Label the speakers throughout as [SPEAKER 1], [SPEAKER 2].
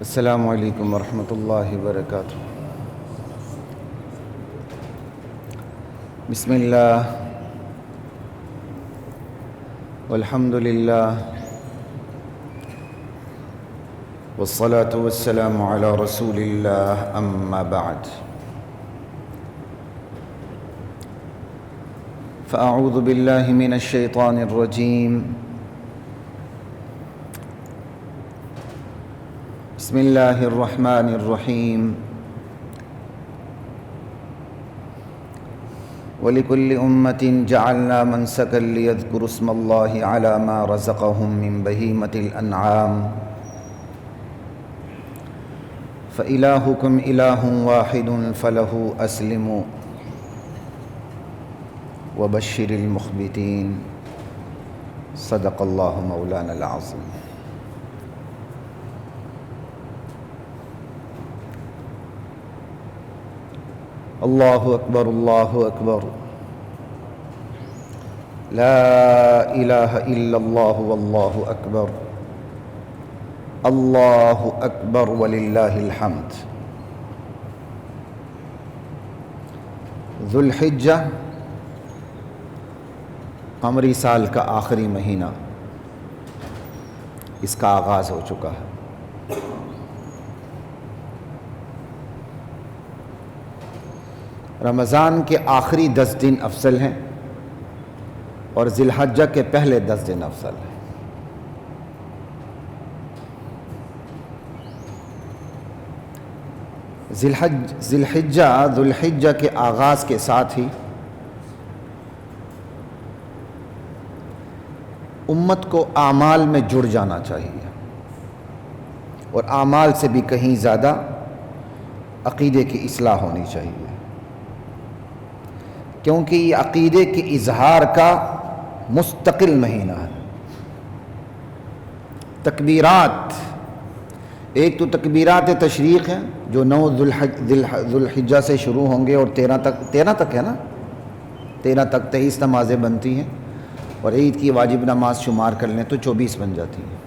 [SPEAKER 1] السلام علیکم ورحمۃ اللہ وبرکاتہ۔ بسم اللہ والحمد للہ والصلاة والسلام علی رسول اللہ، اما بعد فاعوذ باللہ من الشیطان الرجیم۔ بسم اللہ الرحمن الرحیم۔ وَلِكُلِّ أُمَّةٍ جَعَلْنَا مَنْسَكًا لِيَذْكُرُوا اسْمَ اللَّهِ عَلَى مَا رَزَقَهُم مِّن بَهِيمَةِ الْأَنْعَامِ فَإِلَٰهُكُمْ إِلَٰهٌ وَاحِدٌ فَلَهُ أَسْلِمُوا وَبَشِّرِ الْمُخْبِتِينَ۔ صدق اللہ مولانا العظیم۔ اللہ اکبر، اللہ اکبر، لا الہ الا اللہ واللہ اکبر، اللہ اکبر وللہ الحمد۔ ذو الحجہ قمری سال کا آخری مہینہ، اس کا آغاز ہو چکا ہے۔ رمضان کے آخری 10 دن افضل ہیں اور ذی الحجہ کے پہلے 10 دن افضل ہیں۔ ذی الحجہ کے آغاز کے ساتھ ہی امت کو اعمال میں جڑ جانا چاہیے، اور اعمال سے بھی کہیں زیادہ عقیدے کی اصلاح ہونی چاہیے، کیونکہ یہ عقیدے کے اظہار کا مستقل مہینہ ہے۔ تکبیرات، ایک تو تکبیرات تشریق ہیں جو 9 ذو الحجہ سے شروع ہوں گے اور 13 تک ہے نا، 13 تک 23 نمازیں بنتی ہیں، اور عید کی واجب نماز شمار کر لیں تو 24 بن جاتی ہیں۔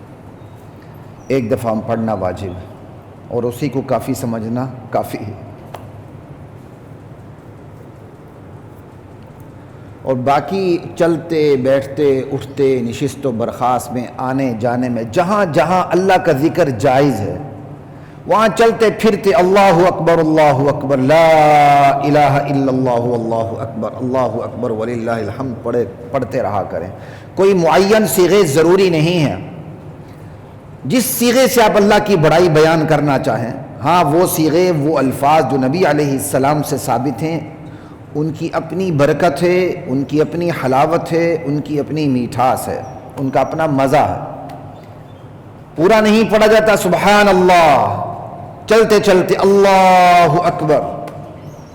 [SPEAKER 1] ایک دفعہ پڑھنا واجب ہے اور اسی کو کافی سمجھنا کافی ہے، اور باقی چلتے بیٹھتے اٹھتے نشست و برخاست میں آنے جانے میں جہاں جہاں اللہ کا ذکر جائز ہے وہاں چلتے پھرتے اللہ اکبر لا الہ الا اللہ اللہ اکبر وللہ الحمد پڑھتے رہا کریں۔ کوئی معین صیغے ضروری نہیں ہیں، جس صیغے سے آپ اللہ کی بڑائی بیان کرنا چاہیں، ہاں وہ صیغے، وہ الفاظ جو نبی علیہ السلام سے ثابت ہیں، ان کی اپنی برکت ہے، ان کی اپنی حلاوت ہے، ان کی اپنی میٹھاس ہے، ان کا اپنا مزہ ہے۔ پورا نہیں پڑھا جاتا سبحان اللہ، چلتے چلتے اللہ اکبر،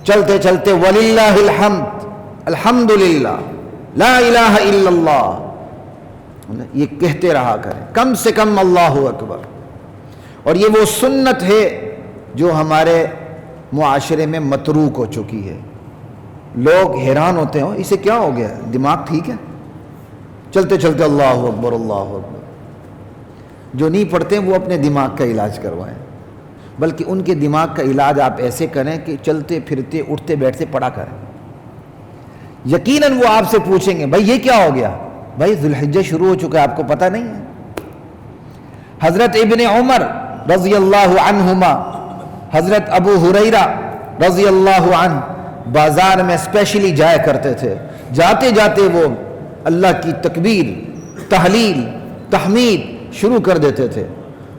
[SPEAKER 1] چلتے چلتے وللہ الحمد، الحمدللہ، لا الہ الا اللہ، یہ کہتے رہا کریں، کم سے کم اللہ اکبر۔ اور یہ وہ سنت ہے جو ہمارے معاشرے میں متروک ہو چکی ہے۔ لوگ حیران ہوتے ہیں اسے کیا ہو گیا، دماغ ٹھیک ہے؟ چلتے چلتے اللہ اکبر اللہ اکبر۔ جو نہیں پڑھتے وہ اپنے دماغ کا علاج کروائیں، بلکہ ان کے دماغ کا علاج آپ ایسے کریں کہ چلتے پھرتے اٹھتے بیٹھتے پڑھا کریں۔ یقیناً وہ آپ سے پوچھیں گے بھائی یہ کیا ہو گیا؟ بھائی ذو الحجہ شروع ہو چکا ہے، آپ کو پتہ نہیں ہے؟ حضرت ابن عمر رضی اللہ عنہما، حضرت ابو ہریرہ رضی اللہ عنہ بازار میں اسپیشلی جایا کرتے تھے، جاتے جاتے وہ اللہ کی تکبیر، تحلیل، تحمید شروع کر دیتے تھے۔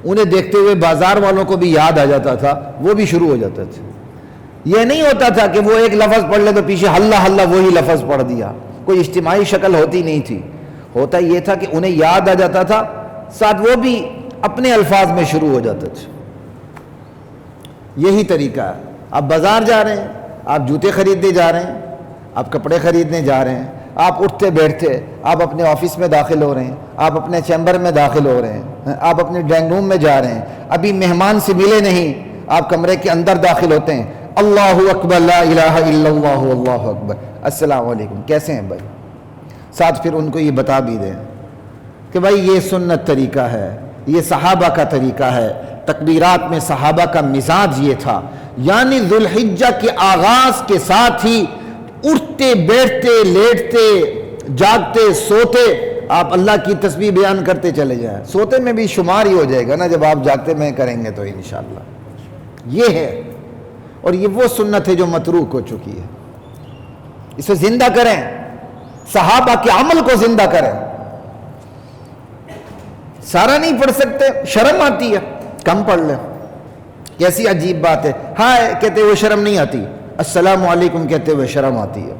[SPEAKER 1] انہیں دیکھتے ہوئے بازار والوں کو بھی یاد آ جاتا تھا، وہ بھی شروع ہو جاتے تھے۔ یہ نہیں ہوتا تھا کہ وہ ایک لفظ پڑھ لے تو پیچھے ہلا ہلا وہی لفظ پڑھ دیا، کوئی اجتماعی شکل ہوتی نہیں تھی۔ ہوتا یہ تھا کہ انہیں یاد آ جاتا تھا، ساتھ وہ بھی اپنے الفاظ میں شروع ہو جاتے تھے۔ یہی طریقہ ہے۔ آپ بازار جا رہے ہیں، آپ جوتے خریدنے جا رہے ہیں، آپ کپڑے خریدنے جا رہے ہیں، آپ اٹھتے بیٹھتے آپ اپنے آفس میں داخل ہو رہے ہیں، آپ اپنے چیمبر میں داخل ہو رہے ہیں، آپ اپنے ڈرائنگ روم میں جا رہے ہیں، ابھی مہمان سے ملے نہیں، آپ کمرے کے اندر داخل ہوتے ہیں، اللہ اکبر لا الہ الا اللہ اللہ اکبر، السلام علیکم، کیسے ہیں بھائی؟ ساتھ پھر ان کو یہ بتا بھی دیں کہ بھائی یہ سنت طریقہ ہے، یہ صحابہ کا طریقہ ہے، تکبیرات میں صحابہ کا مزاج یہ تھا، یعنی ذوالحجہ کے آغاز کے ساتھ ہی اٹھتے بیٹھتے لیٹتے جاگتے سوتے آپ اللہ کی تسبیح بیان کرتے چلے جائیں، سوتے میں بھی شمار ہی ہو جائے گا نا جب آپ جاگتے میں کریں گے تو انشاءاللہ۔ یہ ہے، اور یہ وہ سنت ہے جو متروک ہو چکی ہے، اسے زندہ کریں، صحابہ کے عمل کو زندہ کریں۔ سارا نہیں پڑھ سکتے، شرم آتی ہے، کم پڑھ لیں۔ کیسی عجیب بات ہے، ہائے کہتے ہوئے شرم نہیں آتی، السلام علیکم کہتے ہوئے شرم آتی ہے۔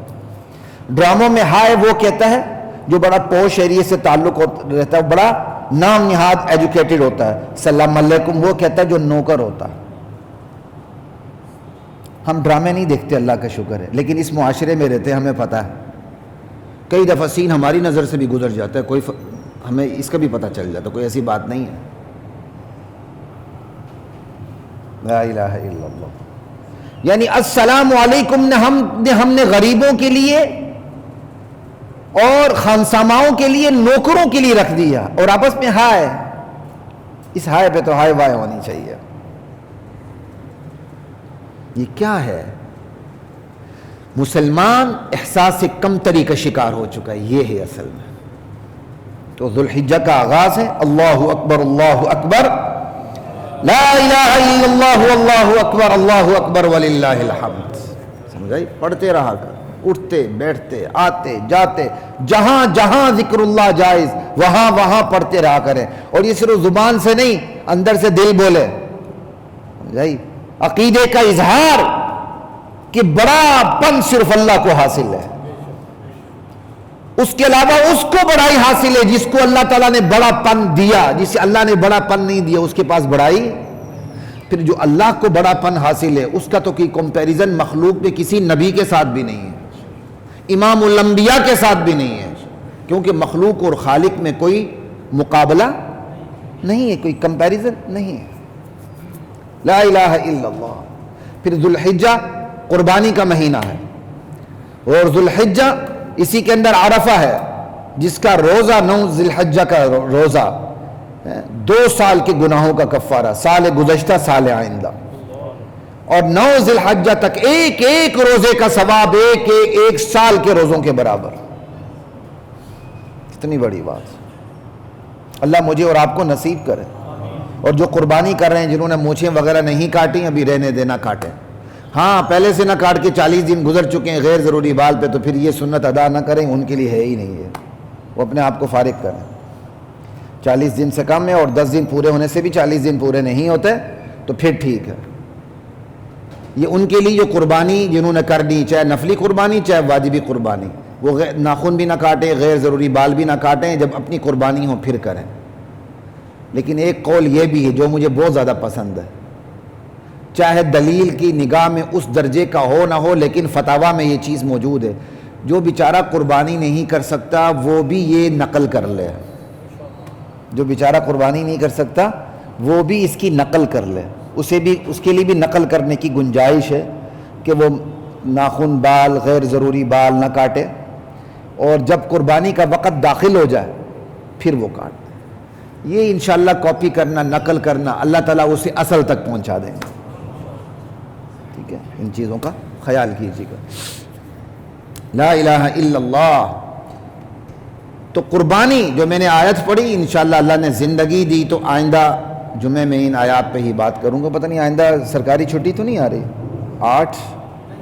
[SPEAKER 1] ڈراموں میں ہائے وہ کہتا ہے جو بڑا پوش ایریے سے تعلق رہتا ہے، بڑا نام نہاد ایجوکیٹڈ ہوتا ہے، السلام علیکم وہ کہتا ہے جو نوکر ہوتا ہے۔ ہم ڈرامے نہیں دیکھتے، اللہ کا شکر ہے، لیکن اس معاشرے میں رہتے ہیں، ہمیں پتہ ہے کئی دفعہ سین ہماری نظر سے بھی گزر جاتا ہے، کوئی ہمیں اس کا بھی پتہ چل جاتا ہے، کوئی ایسی بات نہیں ہے۔ لا الہ الا اللہ، یعنی السلام علیکم ہم نے غریبوں کے لیے اور خانساماؤں کے لیے، نوکروں کے لیے رکھ دیا، اور آپس میں ہائے، اس ہائے پہ تو ہائے وائے ہونی چاہیے۔ یہ کیا ہے؟ مسلمان احساس کمتری کا شکار ہو چکا ہے، یہ ہے اصل میں۔ تو ذوالحجہ کا آغاز ہے، اللہ اکبر لا الہ الا اللہ واللہ اکبر وللہ الحمد، سمجھائی؟ پڑھتے رہا کر، اٹھتے بیٹھتے آتے جاتے، جہاں جہاں ذکر اللہ جائز وہاں وہاں پڑھتے رہا کریں، اور یہ صرف زبان سے نہیں، اندر سے دل بولے، سمجھائی؟ عقیدے کا اظہار کہ بڑا پن صرف اللہ کو حاصل ہے، اس کے علاوہ اس کو بڑائی حاصل ہے جس کو اللہ تعالیٰ نے بڑا پن دیا، جسے اللہ نے بڑا پن نہیں دیا اس کے پاس بڑائی۔ پھر جو اللہ کو بڑا پن حاصل ہے اس کا تو کوئی کمپیریزن مخلوق میں کسی نبی کے ساتھ بھی نہیں ہے، امام الانبیاء کے ساتھ بھی نہیں ہے، کیونکہ مخلوق اور خالق میں کوئی مقابلہ نہیں ہے، کوئی کمپیریزن نہیں ہے۔ لا الہ الا اللہ۔ پھر ذوالحجہ قربانی کا مہینہ ہے، اور ذوالحجہ اسی کے اندر عرفہ ہے، جس کا روزہ 9 ذی الحجہ کا روزہ 2 سال کے گناہوں کا کفارہ، سال گزشتہ سال آئندہ، اور 9 ذی الحجہ تک ایک ایک روزے کا ثواب ایک سال کے روزوں کے برابر۔ کتنی بڑی بات، اللہ مجھے اور آپ کو نصیب کرے۔ اور جو قربانی کر رہے ہیں، جنہوں نے مونچھیں وغیرہ نہیں کاٹیں، ابھی رہنے دینا کاٹیں، ہاں پہلے سے نہ کاٹ کے 40 دن گزر چکے ہیں غیر ضروری بال پہ، تو پھر یہ سنت ادا نہ کریں، ان کے لیے ہے ہی نہیں ہے، وہ اپنے آپ کو فارغ کریں۔ 40 دن سے کم ہے، اور 10 دن پورے ہونے سے بھی 40 دن پورے نہیں ہوتے تو پھر ٹھیک ہے۔ یہ ان کے لیے جو قربانی جنہوں نے کر دی، چاہے نفلی قربانی چاہے واجبی قربانی، وہ ناخن بھی نہ کاٹیں، غیر ضروری بال بھی نہ کاٹیں، جب اپنی قربانی ہو پھر کریں۔ لیکن ایک قول یہ بھی ہے جو مجھے بہت زیادہ پسند ہے، چاہے دلیل کی نگاہ میں اس درجے کا ہو نہ ہو، لیکن فتاویٰ میں یہ چیز موجود ہے، جو بیچارہ قربانی نہیں کر سکتا وہ بھی یہ نقل کر لے، جو بیچارہ قربانی نہیں کر سکتا وہ بھی اس کی نقل کر لے، اس کے لیے بھی نقل کرنے کی گنجائش ہے کہ وہ ناخن بال غیر ضروری بال نہ کاٹے، اور جب قربانی کا وقت داخل ہو جائے پھر وہ کاٹ دے۔ یہ انشاءاللہ کاپی کرنا، نقل کرنا، اللہ تعالیٰ اسے اصل تک پہنچا دیں گے، ٹھیک ہے؟ ان چیزوں کا خیال کیجیے گا۔ لا الہ الا اللہ۔ تو قربانی جو میں نے آیت پڑھی، انشاءاللہ اللہ نے زندگی دی تو آئندہ جمعے میں ان آیات پہ ہی بات کروں گا۔ پتہ نہیں آئندہ سرکاری چھٹی تو نہیں آ رہی،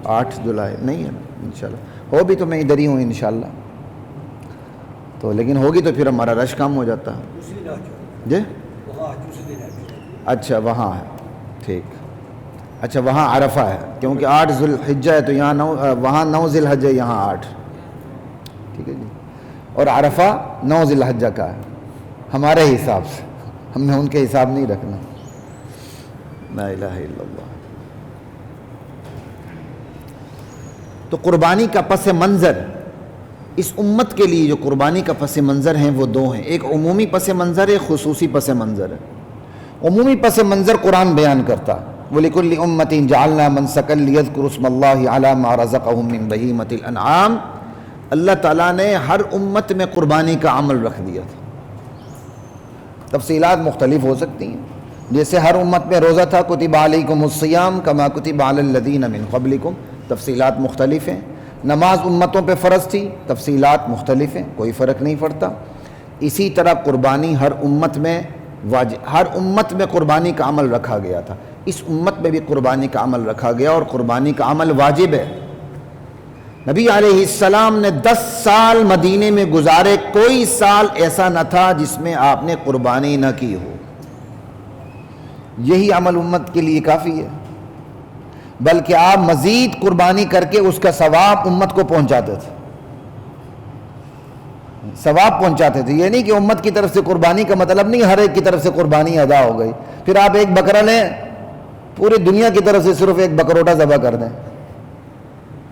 [SPEAKER 1] 8 جولائی نہیں ہے انشاءاللہ، ہو بھی تو میں ادھر ہی ہوں انشاءاللہ، تو لیکن ہوگی تو پھر ہمارا رش کم ہو جاتا ہے جی۔ اچھا وہاں ہے، ٹھیک، اچھا وہاں عرفہ ہے، کیونکہ 8 ذی الحجہ ہے تو یہاں وہاں 9 ذی الحجہ، یہاں 8، ٹھیک ہے جی۔ اور عرفہ 9 ذی الحجہ کا ہے ہمارے حساب سے، ہم نے ان کے حساب نہیں رکھنا۔ لا الہ الا اللہ۔ تو قربانی کا پس منظر اس امت کے لیے، جو قربانی کا پس منظر ہیں وہ 2 ہیں، ایک عمومی پس منظر ہے، خصوصی پس منظر ہے۔ عمومی پس منظر قرآن بیان کرتا، وَلِكُلِّ أُمَّةٍ جَعَلْنَا مَنْسَكًا لِيَذْكُرُوا اسْمَ اللَّهِ عَلَى مَا رَزَقَهُم مِّن بَهِيمَةِ الْأَنْعَامِ۔ اللہ تعالیٰ نے ہر امت میں قربانی کا عمل رکھ دیا تھا، تفصیلات مختلف ہو سکتی ہیں، جیسے ہر امت میں روزہ تھا، کتب علیکم الصیام کما کتب علی الذین من قبلکم، تفصیلات مختلف ہیں۔ نماز امتوں پہ فرض تھی، تفصیلات مختلف ہیں، کوئی فرق نہیں پڑتا۔ اسی طرح قربانی ہر امت میں ہر امت میں قربانی کا عمل رکھا گیا تھا، اس امت میں بھی قربانی کا عمل رکھا گیا، اور قربانی کا عمل واجب ہے۔ نبی علیہ السلام نے 10 سال مدینے میں گزارے، کوئی سال ایسا نہ تھا جس میں آپ نے قربانی نہ کی ہو۔ یہی عمل امت کے لیے کافی ہے، بلکہ آپ مزید قربانی کر کے اس کا ثواب امت کو پہنچاتے تھے، ثواب پہنچاتے تھے۔ یہ نہیں کہ امت کی طرف سے قربانی کا مطلب نہیں ہر ایک کی طرف سے قربانی ادا ہو گئی، پھر آپ ایک بکرا لیں پوری دنیا کی طرف سے صرف ایک بکروٹا ذبح کر دیں،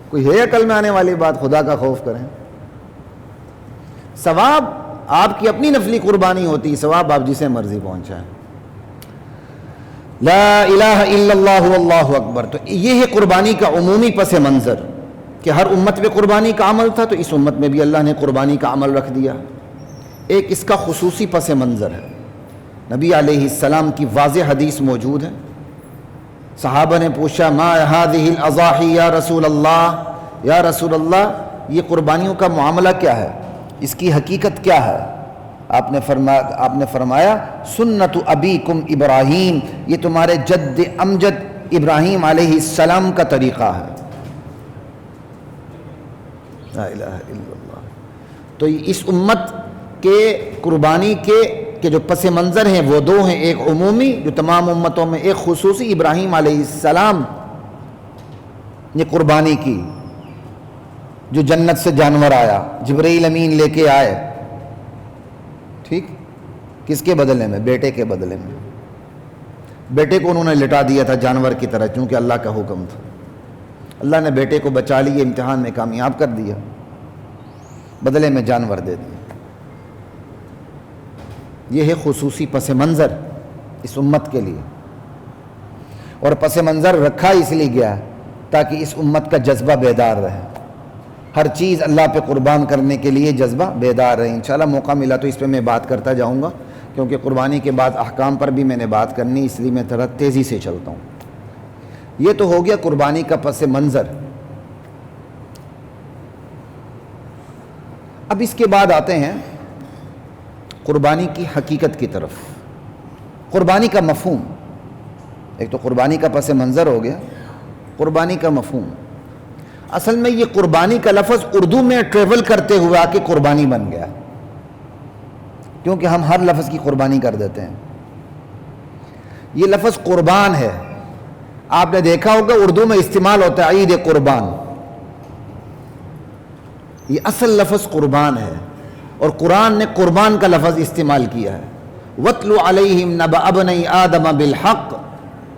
[SPEAKER 1] کوئی ہے عقل میں آنے والی بات؟ خدا کا خوف کریں۔ ثواب آپ کی اپنی نفلی قربانی ہوتی ہے، ثواب آپ جسے مرضی پہنچائیں۔ لا الہ الا اللہ واللہ اکبر۔ تو یہ ہے قربانی کا عمومی پس منظر کہ ہر امت میں قربانی کا عمل تھا، تو اس امت میں بھی اللہ نے قربانی کا عمل رکھ دیا۔ ایک اس کا خصوصی پس منظر ہے، نبی علیہ السلام کی واضح حدیث موجود ہے۔ صحابہ نے پوچھا ما هذه الاضاحی یا رسول اللہ، یا رسول اللہ یہ قربانیوں کا معاملہ کیا ہے، اس کی حقیقت کیا ہے؟ آپ نے فرمایا سنت ابیکم ابراہیم، یہ تمہارے جد امجد ابراہیم علیہ السلام کا طریقہ ہے۔ لا الہ الا اللہ۔ تو اس امت کے قربانی کے جو پس منظر ہیں وہ دو ہیں، ایک عمومی جو تمام امتوں میں، ایک خصوصی ابراہیم علیہ السلام نے قربانی کی، جو جنت سے جانور آیا، جبرائیل امین لے کے آئے، ٹھیک، کس کے بدلے میں؟ بیٹے کے بدلے میں۔ بیٹے کو انہوں نے لٹا دیا تھا جانور کی طرح، چونکہ اللہ کا حکم تھا۔ اللہ نے بیٹے کو بچا لیے، امتحان میں کامیاب کر دیا، بدلے میں جانور دے دیا۔ یہ ہے خصوصی پس منظر اس امت کے لیے، اور پس منظر رکھا اس لیے گیا تاکہ اس امت کا جذبہ بیدار رہے، ہر چیز اللہ پہ قربان کرنے کے لیے جذبہ بیدار رہے۔ انشاءاللہ موقع ملا تو اس پہ میں بات کرتا جاؤں گا، کیونکہ قربانی کے بعد احکام پر بھی میں نے بات کرنی، اس لیے میں تھوڑا تیزی سے چلتا ہوں۔ یہ تو ہو گیا قربانی کا پس منظر۔ اب اس کے بعد آتے ہیں قربانی کی حقیقت کی طرف، قربانی کا مفہوم۔ ایک تو قربانی کا پس منظر ہو گیا، قربانی کا مفہوم۔ اصل میں یہ قربانی کا لفظ اردو میں ٹریول کرتے ہوئے آ کے قربانی بن گیا، کیونکہ ہم ہر لفظ کی قربانی کر دیتے ہیں۔ یہ لفظ قربان ہے، آپ نے دیکھا ہوگا اردو میں استعمال ہوتا ہے عید قربان، یہ اصل لفظ قربان ہے، اور قرآن نے قربان کا لفظ استعمال کیا ہے۔ وَاتْلُ عَلَيْهِمْ نَبَأَ ابْنَيْ آدَمَ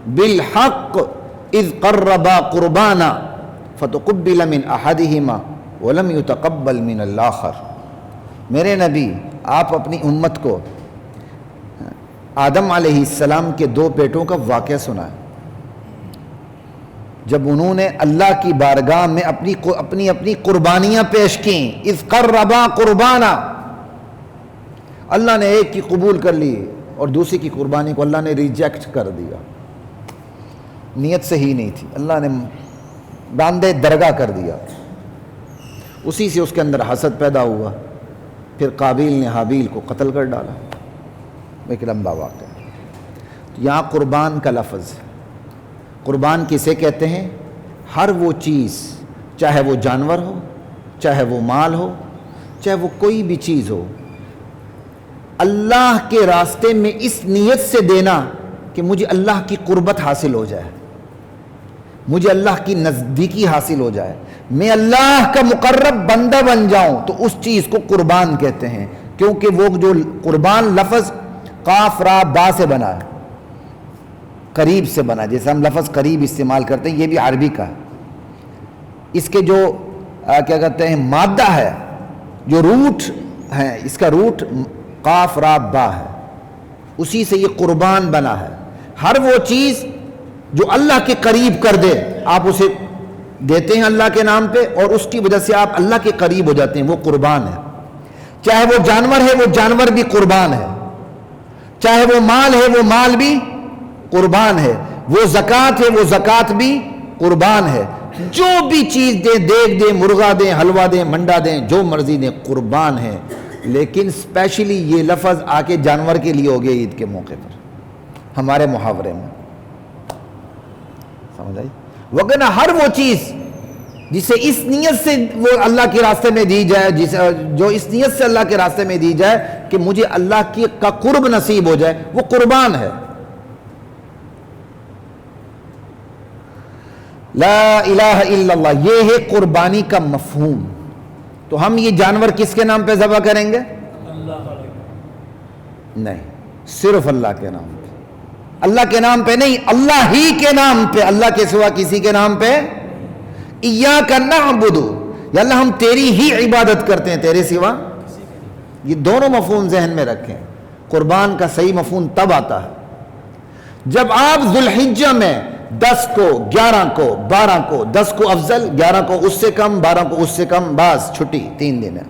[SPEAKER 1] بِالْحَقِّ إِذْ قَرَّبَا قُرْبَانًا فَتُقُبِّلَ مِنْ أَحَدِهِمَا وَلَمْ يُتَقَبَّلْ مِنَ الْآخَرِ۔ میرے نبی آپ اپنی امت کو آدم علیہ السلام کے 2 بیٹوں کا واقعہ سنائیں، جب انہوں نے اللہ کی بارگاہ میں اپنی قربانیاں پیش کیں، اذ قربا قربانا، اللہ نے ایک کی قبول کر لی اور دوسری کی قربانی کو اللہ نے ریجیکٹ کر دیا، نیت صحیح نہیں تھی، اللہ نے باندھے درگاہ کر دیا۔ اسی سے اس کے اندر حسد پیدا ہوا، پھر قابیل نے حابیل کو قتل کر ڈالا، ایک لمبا واقعہ۔ یہاں قربان کا لفظ، قربان کسے کہتے ہیں؟ ہر وہ چیز، چاہے وہ جانور ہو، چاہے وہ مال ہو، چاہے وہ کوئی بھی چیز ہو، اللہ کے راستے میں اس نیت سے دینا کہ مجھے اللہ کی قربت حاصل ہو جائے، مجھے اللہ کی نزدیکی حاصل ہو جائے، میں اللہ کا مقرب بندہ بن جاؤں، تو اس چیز کو قربان کہتے ہیں۔ کیونکہ وہ جو قربان لفظ قاف را با سے بنا ہے، قریب سے بنا، جیسے ہم لفظ قریب استعمال کرتے ہیں، یہ بھی عربی کا ہے۔ اس کے جو کیا کہتے ہیں مادہ ہے، جو روٹ ہے، اس کا روٹ قاف را با ہے، اسی سے یہ قربان بنا ہے۔ ہر وہ چیز جو اللہ کے قریب کر دے، آپ اسے دیتے ہیں اللہ کے نام پہ، اور اس کی وجہ سے آپ اللہ کے قریب ہو جاتے ہیں، وہ قربان ہے۔ چاہے وہ جانور ہے، وہ جانور بھی قربان ہے، چاہے وہ مال ہے، وہ مال بھی قربان ہے. وہ زکوٰۃ ہے، وہ زکوٰۃ بھی قربان ہے. جو بھی چیز دیں، دیگ دیں، مرغا دیں، حلوہ دیں، منڈا دیں، جو مرضی دیں، قربان ہے. لیکن اسپیشلی یہ لفظ آ کے جانور کے لیے ہو گیا عید کے موقع پر ہمارے محاورے میں، سمجھ آئی؟ وگرنہ ہر وہ چیز جسے اس نیت سے وہ اللہ کے راستے میں دی جائے، جو اس نیت سے اللہ کے راستے میں دی جائے کہ مجھے اللہ کا قرب نصیب ہو جائے، وہ قربان ہے. لا الہ الا اللہ، یہ ہے قربانی کا مفہوم. تو ہم یہ جانور کس کے نام پہ ذبح کریں گے؟ نہیں، صرف اللہ کے نام پہ. اللہ کے نام پہ نہیں، اللہ ہی کے نام پہ. اللہ کے سوا کسی کے نام پہ. ایاک نعبد، یا اللہ ہم تیری ہی عبادت کرتے ہیں، تیرے سوا. یہ دونوں مفہوم ذہن میں رکھیں. قربان کا صحیح مفہوم تب آتا ہے جب آپ ذو الحجہ میں 10 کو، 11 کو، 12 کو، 10 کو افضل، 11 کو اس سے کم، 12 کو اس سے کم، بس چھٹی 3 دن ہے.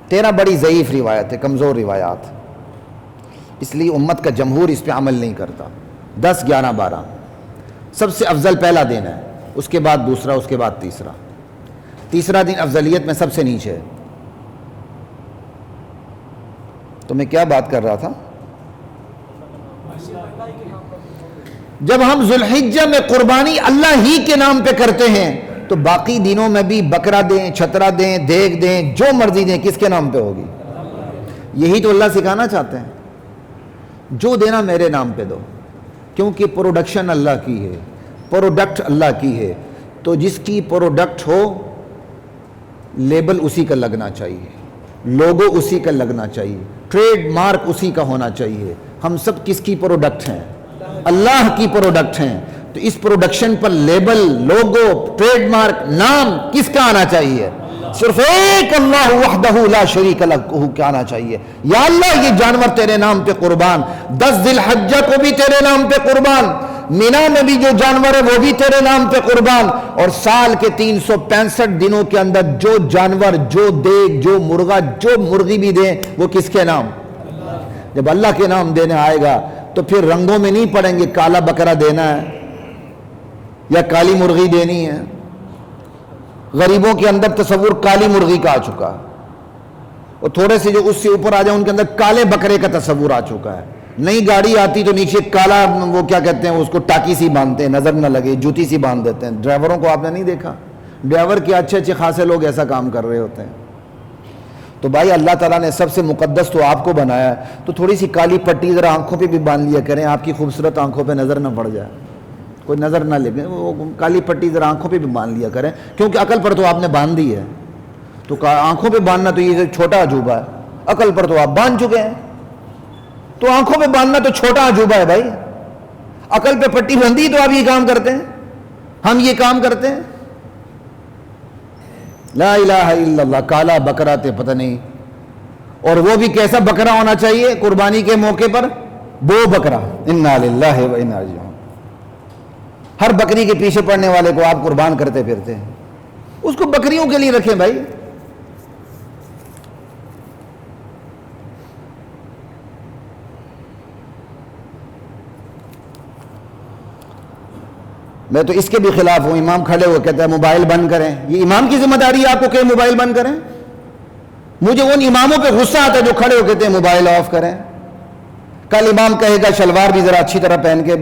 [SPEAKER 1] 13 بڑی ضعیف روایت ہے، کمزور روایات، اس لیے امت کا جمہور اس پہ عمل نہیں کرتا. 10، 11، 12 سب سے افضل پہلا دن ہے، اس کے بعد دوسرا، اس کے بعد تیسرا. تیسرا دن افضلیت میں سب سے نیچے ہے. تو میں کیا بات کر رہا تھا؟ جب ہم ذو الحجہ میں قربانی اللہ ہی کے نام پہ کرتے ہیں تو باقی دنوں میں بھی بکرا دیں، چھترا دیں، دیگ دیں، جو مرضی دیں، کس کے نام پہ ہوگی؟ یہی تو اللہ سکھانا چاہتے ہیں. جو دینا میرے نام پہ دو، کیونکہ پروڈکشن اللہ کی ہے، پروڈکٹ اللہ کی ہے. تو جس کی پروڈکٹ ہو لیبل اسی کا لگنا چاہیے، لوگو اسی کا لگنا چاہیے، ٹریڈ مارک اسی کا ہونا چاہیے. ہم سب کس کی پروڈکٹ ہیں؟ اللہ کی پروڈکٹ ہیں. تو اس پروڈکشن پر لیبل، لوگو، ٹریڈ مارک، نام کس کا آنا چاہیے؟ صرف ایک اللہ وحدہ لا شریک لہ کا آنا چاہیے. یا اللہ یہ جانور تیرے نام پہ قربان، 10 ذی الحجہ کو بھی تیرے نام پہ قربان، مینا میں بھی جو جانور ہے وہ بھی تیرے نام پہ قربان. اور سال کے 365 دنوں کے اندر جو جانور، جو دیگ، جو مرغا، جو مرغی بھی دیں، وہ کس کے نام؟ جب اللہ کے نام دینے آئے گا تو پھر رنگوں میں نہیں پڑیں گے کالا بکرا دینا ہے یا کالی مرغی دینی ہے. غریبوں کے اندر تصور کالی مرغی کا آ چکا ہے، اور تھوڑے سے جو اس سے اوپر آ جائیں ان کے اندر کالے بکرے کا تصور آ چکا ہے. نئی گاڑی آتی تو نیچے کالا، وہ کیا کہتے ہیں اس کو، ٹاکی سی باندھتے ہیں نظر نہ لگے، جوتی سی باندھ دیتے ہیں. ڈرائیوروں کو آپ نے نہیں دیکھا؟ ڈرائیور کے اچھے اچھے خاصے لوگ ایسا کام کر رہے ہوتے ہیں. تو بھائی اللہ تعالیٰ نے سب سے مقدس تو آپ کو بنایا ہے، تو تھوڑی سی کالی پٹی ذرا آنکھوں پہ بھی باندھ لیا کریں، آپ کی خوبصورت آنکھوں پہ نظر نہ پڑ جائے، کوئی نظر نہ لگے. وہ کالی پٹی ذرا آنکھوں پہ بھی باندھ لیا کریں، کیونکہ عقل پر تو آپ نے باندھ دی ہے. تو آنکھوں پہ باندھنا تو یہ چھوٹا عجوبہ ہے، عقل پر تو آپ باندھ چکے ہیں. تو آنکھوں پہ باندھنا تو چھوٹا عجوبہ ہے بھائی. عقل پہ پٹی بندھی تو آپ یہ کام کرتے ہیں، ہم یہ کام کرتے ہیں. لا الہ الا اللہ. کالا بکرا تے پتہ نہیں، اور وہ بھی کیسا بکرا ہونا چاہیے قربانی کے موقع پر؟ بو بکرا. انا للہ و انا الیہ راجعون. ہر بکری کے پیچھے پڑنے والے کو آپ قربان کرتے پھرتے ہیں. اس کو بکریوں کے لیے رکھیں بھائی. میں تو اس کے بھی خلاف ہوں. امام کھڑے ہو کہتا ہے موبائل بند کریں. یہ امام کی ذمہ داری ہے آپ کو کہ موبائل بند کریں؟ مجھے ان اماموں پہ غصہ آتا ہے جو کھڑے ہو کہتے ہیں موبائل آف کریں. کل امام کہے گا شلوار بھی ذرا اچھی طرح پہن کے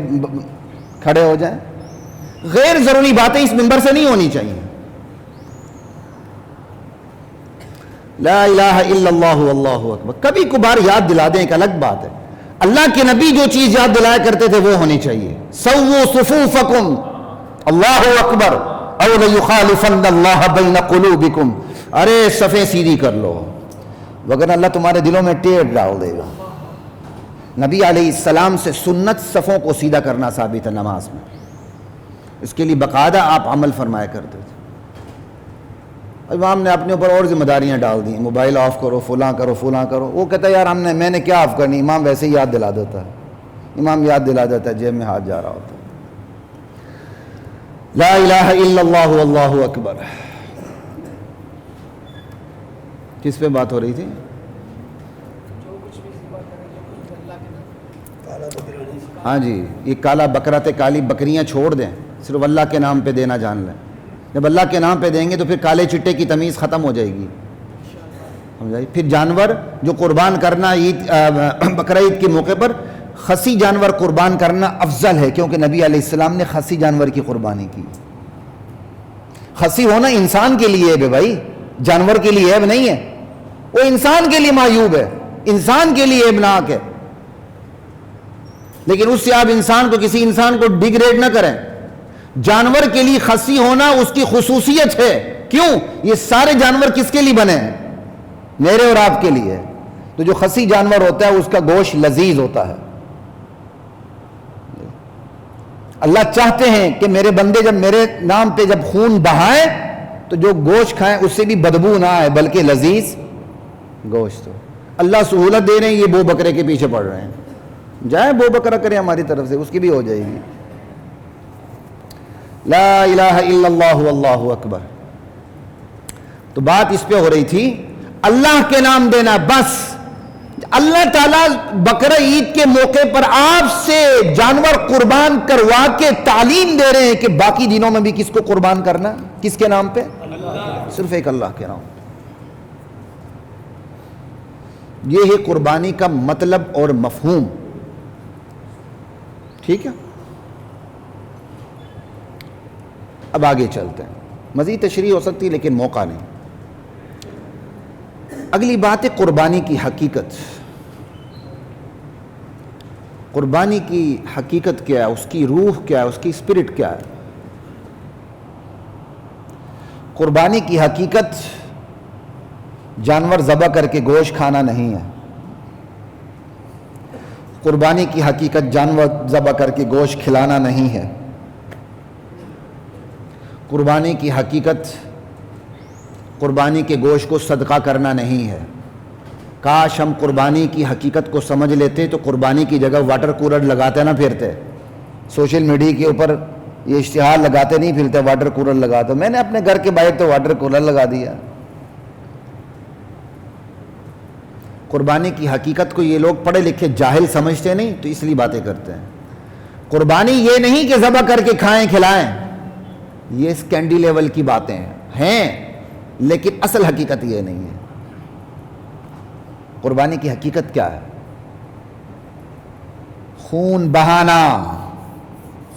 [SPEAKER 1] کھڑے ہو جائیں. غیر ضروری باتیں اس منبر سے نہیں ہونی چاہیے. لا الہ الا اللہ واللہ اکبر. کبھی کبھار یاد دلا دیں، ایک الگ بات ہے. اللہ کے نبی جو چیز یاد دلایا کرتے تھے وہ ہونی چاہیے. سووا صفوفکم اللہ اکبر او لیخالفن اللہ بین قلوبکم. ارے صفیں سیدھی کر لو، وگرنہ اللہ تمہارے دلوں میں ٹیڑھ ڈال دے گا. نبی علیہ السلام سے سنت صفوں کو سیدھا کرنا ثابت ہے نماز میں. اس کے لیے باقاعدہ آپ عمل فرمایا کرتے تھے. امام نے اپنے اوپر اور ذمہ داریاں ڈال دی، موبائل آف کرو، فلاں کرو، فلاں کرو. وہ کہتا ہے یار میں نے کیا آف کرنی. امام ویسے ہی یاد دلا دیتا ہے. امام یاد دلا دیتا ہے، جیب میں ہاتھ جا رہا ہوتا ہے. لا الہ الا اللہ واللہ اکبر. کس پہ بات ہو رہی تھی؟ ہاں جی، یہ کالا بکرا تے کالی بکریاں چھوڑ دیں، صرف اللہ کے نام پہ دینا جان لیں. جب اللہ کے نام پہ دیں گے تو پھر کالے چٹے کی تمیز ختم ہو جائے گی. سمجھائی؟ پھر جانور جو قربان کرنا بقرہ عید کے موقع پر خسی جانور قربان کرنا افضل ہے، کیونکہ نبی علیہ السلام نے خسی جانور کی قربانی کی. خسی ہونا انسان کے لیے ہے بھائی، جانور کے لیے عیب نہیں ہے. وہ انسان کے لیے معیوب ہے، انسان کے لیے عیبناک ہے. لیکن اس سے آپ کسی انسان کو ڈیگریڈ نہ کریں. جانور کے لیے خسی ہونا اس کی خصوصیت ہے. کیوں؟ یہ سارے جانور کس کے لیے بنے ہیں؟ میرے اور آپ کے لیے. تو جو خسی جانور ہوتا ہے اس کا گوشت لذیذ ہوتا ہے. اللہ چاہتے ہیں کہ میرے بندے جب میرے نام پہ جب خون بہائیں تو جو گوشت کھائیں اس سے بھی بدبو نہ آئے بلکہ لذیذ گوشت ہو. اللہ سہولت دے رہے ہیں، یہ بو بکرے کے پیچھے پڑ رہے ہیں. جائیں بو بکرا کریں ہماری طرف سے، اس کی بھی ہو جائے گی. لا الہ الا اللہ واللہ اکبر. تو بات اس پہ ہو رہی تھی اللہ کے نام دینا. بس اللہ تعالیٰ بقرہ عید کے موقع پر آپ سے جانور قربان کروا کے تعلیم دے رہے ہیں کہ باقی دنوں میں بھی کس کو قربان کرنا؟ کس کے نام پہ؟ صرف ایک اللہ کے نام. یہ ہے قربانی کا مطلب اور مفہوم. ٹھیک ہے، اب آگے چلتے ہیں. مزید تشریح ہو سکتی لیکن موقع نہیں. اگلی بات ہے قربانی کی حقیقت. قربانی کی حقیقت کیا ہے؟ اس کی روح کیا ہے؟ اس کی اسپرٹ کیا ہے؟ قربانی کی حقیقت جانور ذبح کر کے گوشت کھانا نہیں ہے. قربانی کی حقیقت جانور ذبح کر کے گوشت کھلانا نہیں ہے. قربانی کی حقیقت قربانی کے گوشت کو صدقہ کرنا نہیں ہے. کاش ہم قربانی کی حقیقت کو سمجھ لیتے تو قربانی کی جگہ واٹر کولر لگاتے نہ پھرتے. سوشل میڈیا کے اوپر یہ اشتہار لگاتے نہیں پھرتے واٹر کولر لگاتے. میں نے اپنے گھر کے باہر تو واٹر کولر لگا دیا. قربانی کی حقیقت کو یہ لوگ پڑھے لکھے جاہل سمجھتے نہیں تو اس لیے باتیں کرتے ہیں. قربانی یہ نہیں کہ ذبح کر کے کھائیں کھلائیں، یہ سکینڈی لیول کی باتیں ہیں لیکن اصل حقیقت یہ نہیں ہے. قربانی کی حقیقت کیا ہے؟ خون بہانا.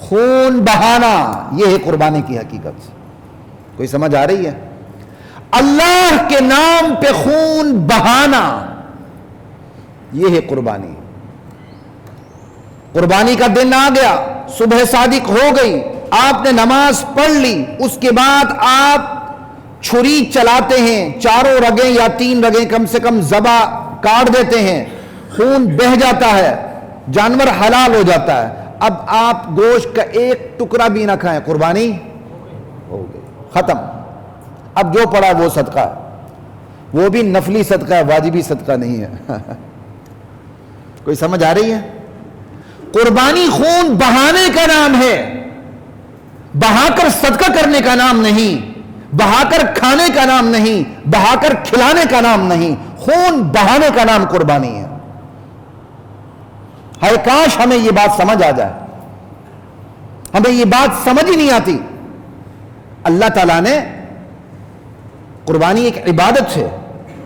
[SPEAKER 1] خون بہانا یہ ہے قربانی کی حقیقت. کوئی سمجھ آ رہی ہے؟ اللہ کے نام پہ خون بہانا یہ ہے قربانی. قربانی کا دن آ گیا، صبح صادق ہو گئی، آپ نے نماز پڑھ لی، اس کے بعد آپ چھری چلاتے ہیں، چاروں رگیں یا 3 رگیں کم سے کم ذبح کاٹ دیتے ہیں، خون بہہ جاتا ہے، جانور حلال ہو جاتا ہے. اب آپ گوشت کا ایک ٹکڑا بھی نہ کھائیں، قربانی ہو گئی، ختم. اب جو پڑا وہ صدقہ ہے، وہ بھی نفلی صدقہ ہے، واجبی صدقہ نہیں ہے. کوئی سمجھ آ رہی ہے؟ قربانی خون بہانے کا نام ہے، بہا کر صدقہ کرنے کا نام نہیں، بہا کر کھانے کا نام نہیں، بہا کر کھلانے کا نام نہیں. خون بہانے کا نام قربانی ہے. ہائے کاش ہمیں یہ بات سمجھ آ جائے. ہمیں یہ بات سمجھ ہی نہیں آتی. اللہ تعالیٰ نے قربانی ایک عبادت ہے.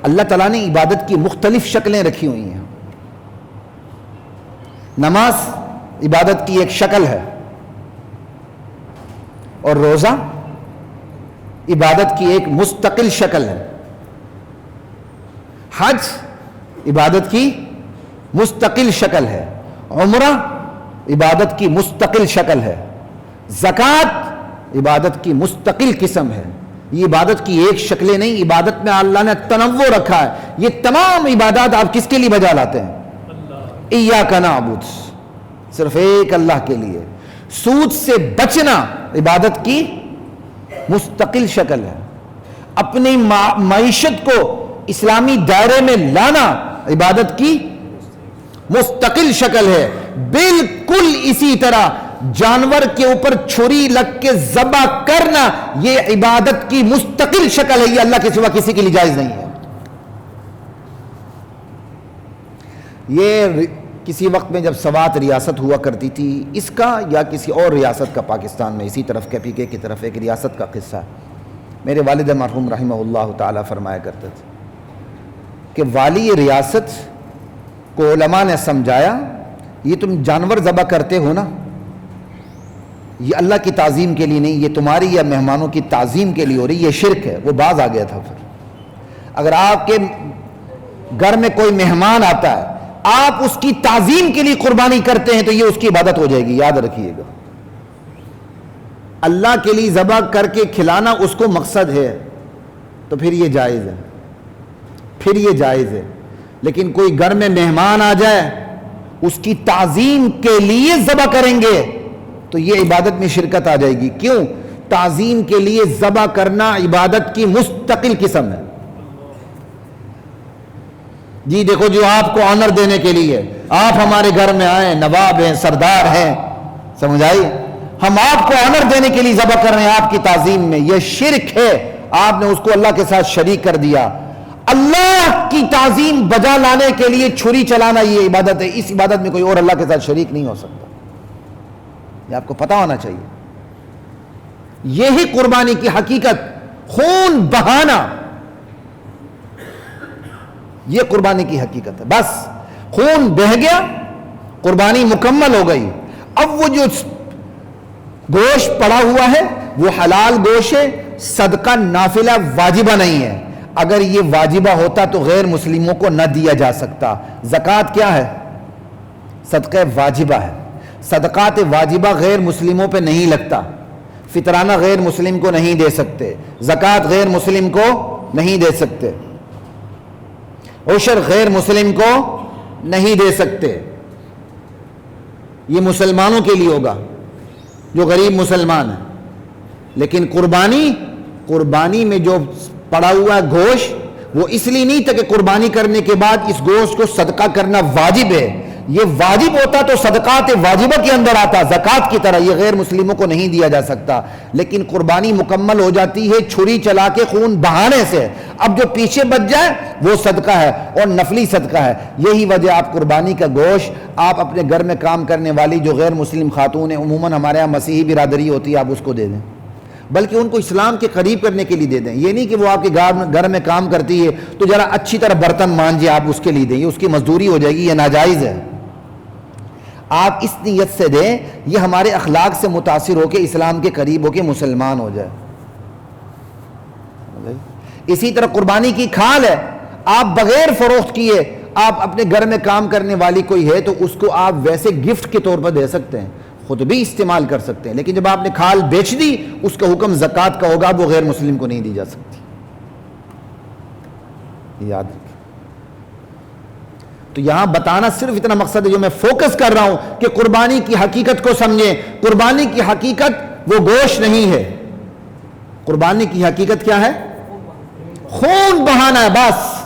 [SPEAKER 1] اللہ تعالیٰ نے عبادت کی مختلف شکلیں رکھی ہوئی ہیں. نماز عبادت کی ایک شکل ہے اور روزہ عبادت کی ایک مستقل شکل ہے. حج عبادت کی مستقل شکل ہے. عمرہ عبادت کی مستقل شکل ہے. زکوٰۃ عبادت کی مستقل قسم ہے. یہ عبادت کی ایک شکلیں نہیں، عبادت میں اللہ نے تنوع رکھا ہے. یہ تمام عبادات آپ کس کے لیے بجا لاتے ہیں؟ ایاک نعبد، صرف ایک اللہ کے لیے. سود سے بچنا عبادت کی مستقل شکل ہے. اپنی معیشت کو اسلامی دائرے میں لانا عبادت کی مستقل شکل ہے. بالکل اسی طرح جانور کے اوپر چھری لگ کے ذبح کرنا یہ عبادت کی مستقل شکل ہے. یہ اللہ کے سوا کسی کے لیے جائز نہیں ہے. یہ کسی وقت میں جب سوات ریاست ہوا کرتی تھی، اس کا یا کسی اور ریاست کا پاکستان میں اسی طرف KPK کی طرف ایک ریاست کا قصہ ہے. میرے والد مرحوم رحمہ اللہ تعالیٰ فرمایا کرتے تھے کہ والی ریاست کو علماء نے سمجھایا یہ تم جانور ذبح کرتے ہو نا، یہ اللہ کی تعظیم کے لیے نہیں، یہ تمہاری یا مہمانوں کی تعظیم کے لیے ہو رہی، یہ شرک ہے. وہ باز آ گیا تھا. پھر اگر آپ کے گھر میں کوئی مہمان آتا ہے، آپ اس کی تعظیم کے لیے قربانی کرتے ہیں تو یہ اس کی عبادت ہو جائے گی. یاد رکھیے گا، اللہ کے لیے ذبح کر کے کھلانا اس کو مقصد ہے تو پھر یہ جائز ہے، پھر یہ جائز ہے. لیکن کوئی گھر میں مہمان آ جائے، اس کی تعظیم کے لیے ذبح کریں گے تو یہ عبادت میں شرکت آ جائے گی. کیوں؟ تعظیم کے لیے ذبح کرنا عبادت کی مستقل قسم ہے. جی دیکھو، جو آپ کو آنر دینے کے لیے آپ ہمارے گھر میں آئے، نواب ہیں، سردار ہیں، سمجھ آئی، ہم آپ کو آنر دینے کے لیے ذبح کر رہے ہیں آپ کی تعظیم میں، یہ شرک ہے. آپ نے اس کو اللہ کے ساتھ شریک کر دیا. اللہ کی تعظیم بجا لانے کے لیے چھری چلانا یہ عبادت ہے. اس عبادت میں کوئی اور اللہ کے ساتھ شریک نہیں ہو سکتا. یہ آپ کو پتہ ہونا چاہیے. یہی قربانی کی حقیقت. خون بہانا یہ قربانی کی حقیقت ہے. بس خون بہہ گیا، قربانی مکمل ہو گئی. اب وہ جو گوشت پڑا ہوا ہے وہ حلال گوشت ہے، صدقہ نافلہ واجبہ نہیں ہے. اگر یہ واجبہ ہوتا تو غیر مسلموں کو نہ دیا جا سکتا. زکوٰۃ کیا ہے؟ صدقہ واجبہ ہے. صدقات واجبہ غیر مسلموں پہ نہیں لگتا. فطرانہ غیر مسلم کو نہیں دے سکتے، زکوٰۃ غیر مسلم کو نہیں دے سکتے، عشر غیر مسلم کو نہیں دے سکتے. یہ مسلمانوں کے لیے ہوگا جو غریب مسلمان ہیں. لیکن قربانی میں جو پڑا ہوا گوشت وہ اس لیے نہیں تھا کہ قربانی کرنے کے بعد اس گوشت کو صدقہ کرنا واجب ہے. یہ واجب ہوتا تو صدقات واجبہ کے اندر آتا، زکوٰۃ کی طرح. یہ غیر مسلموں کو نہیں دیا جا سکتا. لیکن قربانی مکمل ہو جاتی ہے چھری چلا کے خون بہانے سے. اب جو پیچھے بچ جائے وہ صدقہ ہے اور نفلی صدقہ ہے. یہی وجہ آپ قربانی کا گوشت آپ اپنے گھر میں کام کرنے والی جو غیر مسلم خاتون ہیں، عموماً ہمارے یہاں مسیحی برادری ہوتی ہے، آپ اس کو دے دیں، بلکہ ان کو اسلام کے قریب کرنے کے لیے دے دیں. یہ نہیں کہ وہ آپ کے گھر میں کام کرتی ہے تو ذرا اچھی طرح برتن مانجے، آپ اس کے لیے دیں، یہ اس کی مزدوری ہو جائے گی، یہ ناجائز ہے. آپ اس نیت سے دیں یہ ہمارے اخلاق سے متاثر ہو کے اسلام کے قریب ہو کے مسلمان ہو جائے. اسی طرح قربانی کی کھال ہے، آپ بغیر فروخت کیے آپ اپنے گھر میں کام کرنے والی کوئی ہے تو اس کو آپ ویسے گفٹ کے طور پر دے سکتے ہیں، خود بھی استعمال کر سکتے ہیں. لیکن جب آپ نے کھال بیچ دی اس کا حکم زکوٰۃ کا ہوگا، وہ غیر مسلم کو نہیں دی جا سکتی. یاد رکھیں. تو یہاں بتانا صرف اتنا مقصد ہے جو میں فوکس کر رہا ہوں کہ قربانی کی حقیقت کو سمجھیں. قربانی کی حقیقت وہ گوشت نہیں ہے. قربانی کی حقیقت کیا ہے؟ خون بہانا ہے. بس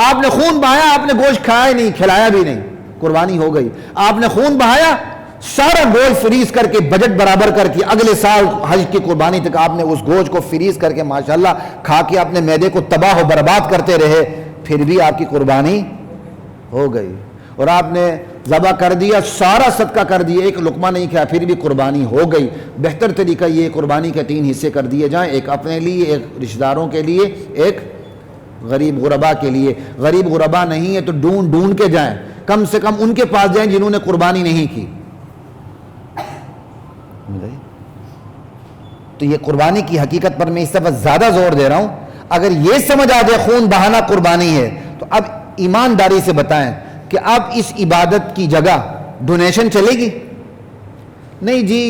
[SPEAKER 1] آپ نے خون بہایا، آپ نے گوشت کھایا نہیں، کھلایا بھی نہیں، قربانی ہو گئی. آپ نے خون بہایا، سارا گوشت فریز کر کے بجٹ برابر کر کے اگلے سال حج کی قربانی تک آپ نے اس گوشت کو فریز کر کے ماشاءاللہ کھا کے اپنے معدے کو تباہ و برباد کرتے رہے، پھر بھی آپ کی قربانی ہو گئی. اور آپ نے ذبح کر دیا، سارا صدقہ کر دیا، ایک لقمہ نہیں کھایا، پھر بھی قربانی ہو گئی. بہتر طریقہ یہ قربانی کے 3 حصے کر دیے جائیں، ایک اپنے لیے، ایک رشتہ داروں کے لیے، ایک غریب غربا کے لیے. غریب غربا نہیں ہے تو ڈھونڈ کے جائیں، کم سے کم ان کے پاس جائیں جنہوں نے قربانی نہیں کی. تو یہ قربانی کی حقیقت پر میں اس دفعہ زیادہ زور دے رہا ہوں. اگر یہ سمجھ آ جائے خون بہانا قربانی ہے تو اب ایمانداری سے بتائیں کہ اب اس عبادت کی جگہ ڈونیشن چلے گی؟ نہیں جی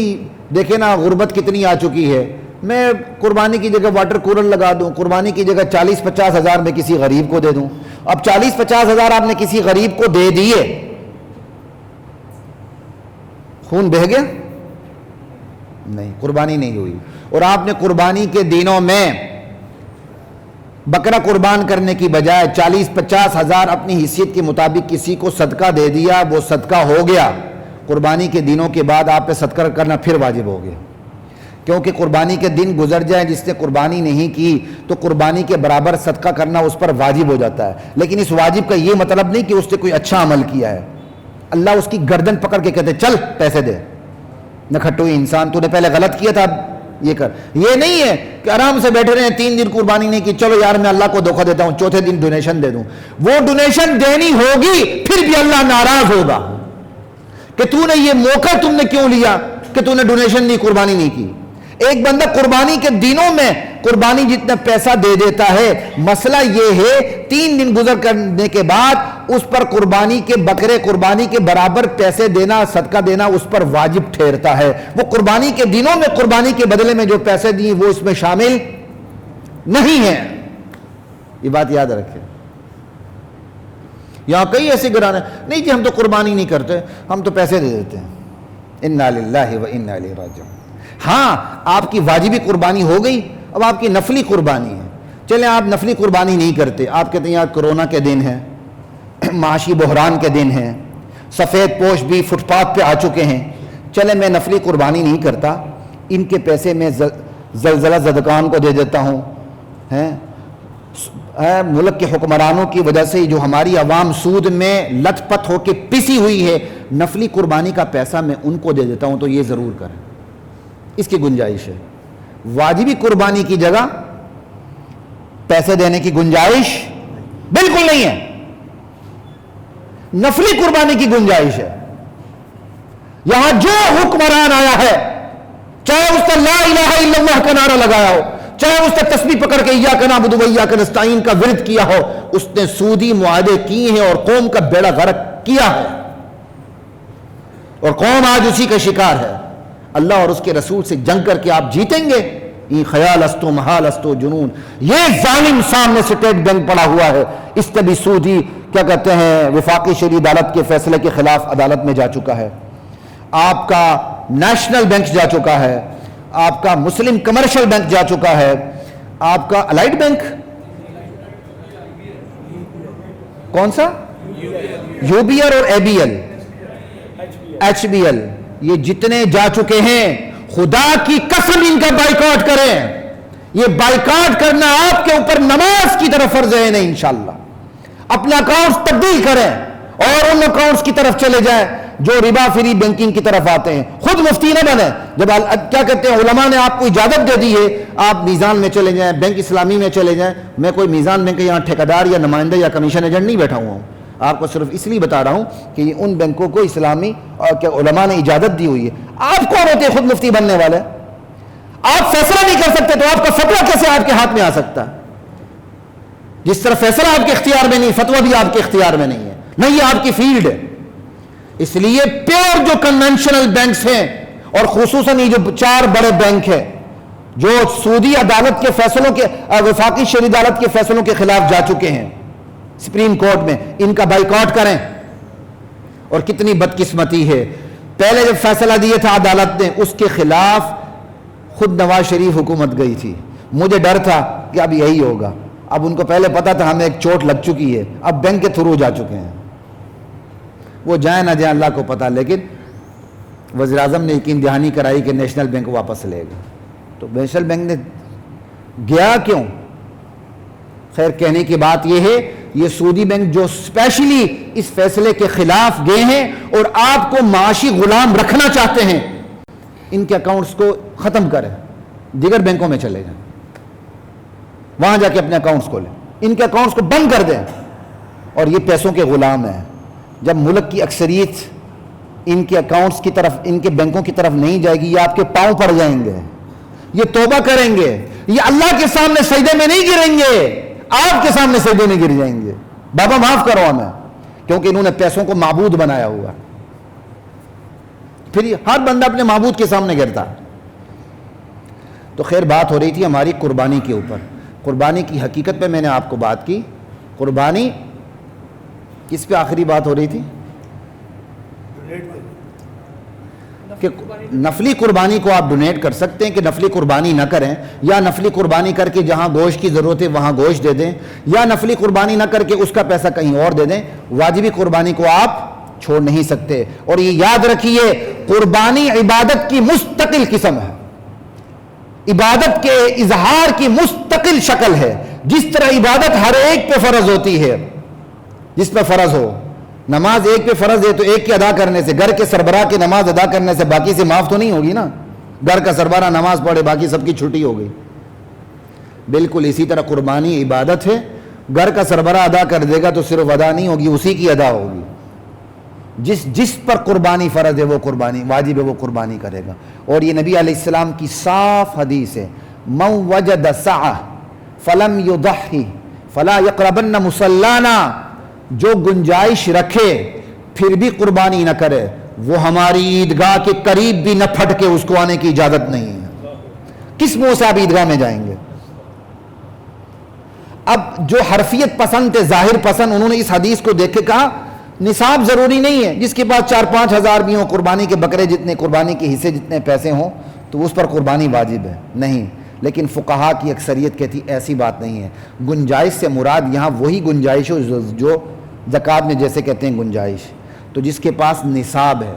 [SPEAKER 1] دیکھیں نا غربت کتنی آ چکی ہے، میں قربانی کی جگہ واٹر کولر لگا دوں، قربانی کی جگہ 40-50 ہزار میں کسی غریب کو دے دوں. اب 40-50 ہزار آپ نے کسی غریب کو دے دیے، خون بہہ گیا؟ نہیں، قربانی نہیں ہوئی. اور آپ نے قربانی کے دنوں میں بکرا قربان کرنے کی بجائے 40-50 ہزار اپنی حیثیت کے مطابق کسی کو صدقہ دے دیا، وہ صدقہ ہو گیا. قربانی کے دنوں کے بعد آپ پہ صدقہ کرنا پھر واجب ہو گیا، کیونکہ قربانی کے دن گزر جائیں جس نے قربانی نہیں کی تو قربانی کے برابر صدقہ کرنا اس پر واجب ہو جاتا ہے. لیکن اس واجب کا یہ مطلب نہیں کہ اس نے کوئی اچھا عمل کیا ہے. اللہ اس کی گردن پکڑ کے کہتے چل پیسے دے، نکھٹوئی انسان، تو نے پہلے غلط کیا تھا، یہ کر. یہ نہیں ہے کہ آرام سے بیٹھے رہے 3 دن قربانی نہیں کی، چلو یار میں اللہ کو دھوکہ دیتا ہوں 4تھے دن ڈونیشن دے دوں. وہ ڈونیشن دینی ہوگی، پھر بھی اللہ ناراض ہوگا کہ تو نے یہ موقع تم نے کیوں لیا کہ تو نے ڈونیشن نہیں، قربانی نہیں کی. ایک بندہ قربانی کے دنوں میں قربانی جتنا پیسہ دے دیتا ہے، مسئلہ یہ ہے 3 دن گزر کرنے کے بعد اس پر قربانی کے بکرے قربانی کے برابر پیسے دینا، صدقہ دینا اس پر واجب ٹھہرتا ہے. وہ قربانی کے دنوں میں قربانی کے بدلے میں جو پیسے دیے وہ اس میں شامل نہیں ہیں. یہ بات یاد رکھیں. یہاں کئی ایسے گھرانے نہیں جی ہم تو قربانی نہیں کرتے، ہم تو پیسے دے دیتے ہیں. انا للہ و انا الیہ راجعون. ہاں آپ کی واجبی قربانی ہو گئی، اب آپ کی نفلی قربانی ہے. چلیں آپ نفلی قربانی نہیں کرتے، آپ کہتے ہیں یار کرونا کے دن ہیں، معاشی بحران کے دن ہیں، سفید پوش بھی فٹ پاتھ پہ آ چکے ہیں، چلیں میں نفلی قربانی نہیں کرتا، ان کے پیسے میں زلزلہ زدگان کو دے دیتا ہوں. ملک کے حکمرانوں کی وجہ سے جو ہماری عوام سود میں لت پت ہو کے پسی ہوئی ہے، نفلی قربانی کا پیسہ میں ان کو دے دیتا ہوں، تو یہ ضرور کریں. اس کی گنجائش ہے. واجبی قربانی کی جگہ پیسے دینے کی گنجائش بالکل نہیں ہے. نفلی قربانی کی گنجائش ہے. یہاں جو حکمران آیا ہے، چاہے اس نے لا الہ الا اللہ کا نعرہ لگایا ہو، چاہے اس نے تسبیح پکڑ کے ایاک نعبد و ایاک نستعین کا ورد کیا ہو، اس نے سودی معاہدے کیے ہیں اور قوم کا بیڑا غرق کیا ہے، اور قوم آج اسی کا شکار ہے. اللہ اور اس کے رسول سے جنگ کر کے آپ جیتیں گے؟ یہ خیال استو محال استو جنون. یہ ظالم سامنے اسٹیٹ بینک پڑا ہوا ہے، اس نے بھی سودی کیا کہتے ہیں وفاقی شرعی عدالت کے فیصلے کے خلاف عدالت میں جا چکا ہے. آپ کا نیشنل بینک جا چکا ہے، آپ کا مسلم کمرشل بینک جا چکا ہے، آپ کا الائڈ بینک کون سا؟ یو بی ایل اور A B L, H B L, یہ جتنے جا چکے ہیں خدا کی قسم ان کا بائیکاٹ کریں. یہ بائیکاٹ کرنا آپ کے اوپر نماز کی طرف فرض ہے نہیں. انشاءاللہ اپنا اکاؤنٹس تبدیل کریں اور ان اکاؤنٹس کی طرف چلے جائیں جو ربا فری بینکنگ کی طرف آتے ہیں. خود مفتی نہ بنے. جب کیا کہتے ہیں علماء نے آپ کو اجازت دے دی ہے آپ میزان میں چلے جائیں، بینک اسلامی میں چلے جائیں. میں کوئی میزان بینک یہاں ٹھیکیدار یا نمائندہ یا کمیشن ایجنٹ نہیں بیٹھا ہوا ہوں، آپ کو صرف اس لیے بتا رہا ہوں کہ یہ ان بینکوں کو اسلامی اور کیا علماء نے اجازت دی ہوئی ہے. آپ کون ہوتے ہیں خود مفتی بننے والے؟ آپ فیصلہ نہیں کر سکتے تو آپ کا فتویٰ کیسے آپ کے ہاتھ میں آ سکتا ہے؟ جس طرح فیصلہ آپ کے اختیار میں نہیں، فتویٰ بھی آپ کے اختیار میں نہیں ہے، نہیں یہ آپ کی فیلڈ ہے. اس لیے پیور جو کنونشنل بینکس ہیں اور خصوصاً یہ جو 4 بڑے بینک ہیں جو سعودی عدالت کے فیصلوں کے وفاقی شرعی عدالت کے فیصلوں کے خلاف جا چکے ہیں سپریم کورٹ میں، ان کا بائیکاٹ کریں. اور کتنی بدقسمتی ہے، پہلے جب فیصلہ دیا تھا عدالت نے اس کے خلاف خود نواز شریف حکومت گئی تھی. مجھے ڈر تھا کہ اب یہی ہوگا. اب ان کو پہلے پتا تھا ہمیں ایک چوٹ لگ چکی ہے، اب بینک کے تھرو جا چکے ہیں. وہ جائیں نہ جائیں اللہ کو پتا، لیکن وزیر اعظم نے یقین دہانی کرائی کہ نیشنل بینک واپس لے گا. تو نیشنل بینک نے گیا کیوں؟ خیر کہنے کی بات یہ ہے یہ سعودی بینک جو اسپیشلی اس فیصلے کے خلاف گئے ہیں اور آپ کو معاشی غلام رکھنا چاہتے ہیں، ان کے اکاؤنٹس کو ختم کریں، دیگر بینکوں میں چلے جائیں، وہاں جا کے اپنے اکاؤنٹس کھولیں، ان کے اکاؤنٹس کو بند کر دیں. اور یہ پیسوں کے غلام ہیں. جب ملک کی اکثریت ان کے اکاؤنٹس کی طرف، ان کے بینکوں کی طرف نہیں جائے گی، یہ آپ کے پاؤں پڑ جائیں گے، یہ توبہ کریں گے، یہ اللہ کے سامنے سجدے میں نہیں گریں گے، آپ کے سامنے سجدے میں گر جائیں گے. بابا معاف کرو ہمیں، کیونکہ انہوں نے پیسوں کو معبود بنایا ہوا. پھر ہر بندہ اپنے معبود کے سامنے گرتا. تو خیر بات ہو رہی تھی ہماری قربانی کے اوپر. قربانی کی حقیقت پہ میں نے آپ کو بات کی. قربانی کس پہ آخری بات ہو رہی تھی؟ کہ نفلی قربانی کو آپ ڈونیٹ کر سکتے ہیں کہ نفلی قربانی نہ کریں، یا نفلی قربانی کر کے جہاں گوشت کی ضرورت ہے وہاں گوشت دے دیں، یا نفلی قربانی نہ کر کے اس کا پیسہ کہیں اور دے دیں. واجبی قربانی کو آپ چھوڑ نہیں سکتے. اور یہ یاد رکھیے قربانی عبادت کی مستقل قسم ہے، عبادت کے اظہار کی مستقل شکل ہے. جس طرح عبادت ہر ایک پہ فرض ہوتی ہے، جس پہ فرض ہو نماز ایک پہ فرض ہے تو ایک کے ادا کرنے سے، گھر کے سربراہ کی نماز ادا کرنے سے باقی سے معاف تو نہیں ہوگی نا. گھر کا سربراہ نماز پڑھے باقی سب کی چھٹی ہو گئی. بالکل اسی طرح قربانی عبادت ہے. گھر کا سربراہ ادا کر دے گا تو صرف ادا نہیں ہوگی، اسی کی ادا ہوگی. جس پر قربانی فرض ہے وہ قربانی واجب ہے، وہ قربانی کرے گا. اور یہ نبی علیہ السلام کی صاف حدیث ہے، من وجد سعہ فلم یضحی فلا یقربن مصلانا. جو گنجائش رکھے پھر بھی قربانی نہ کرے، وہ ہماری عیدگاہ کے قریب بھی نہ پھٹ کے اس کو آنے کی اجازت نہیں ہے. کس منہ سے آپ عیدگاہ میں جائیں گے؟ اب جو حرفیت پسند تھے، ظاہر پسند، انہوں نے اس حدیث کو دیکھ کے کہا نصاب ضروری نہیں ہے، جس کے پاس 4-5 ہزار بھی ہوں، قربانی کے بکرے جتنے، قربانی کے حصے جتنے پیسے ہوں تو اس پر قربانی واجب ہے. نہیں، لیکن فقہا کی اکثریت کہتی ایسی بات نہیں ہے. گنجائش سے مراد یہاں وہی گنجائش ہو جو زکوٰۃ میں جیسے کہتے ہیں گنجائش. تو جس کے پاس نصاب ہے،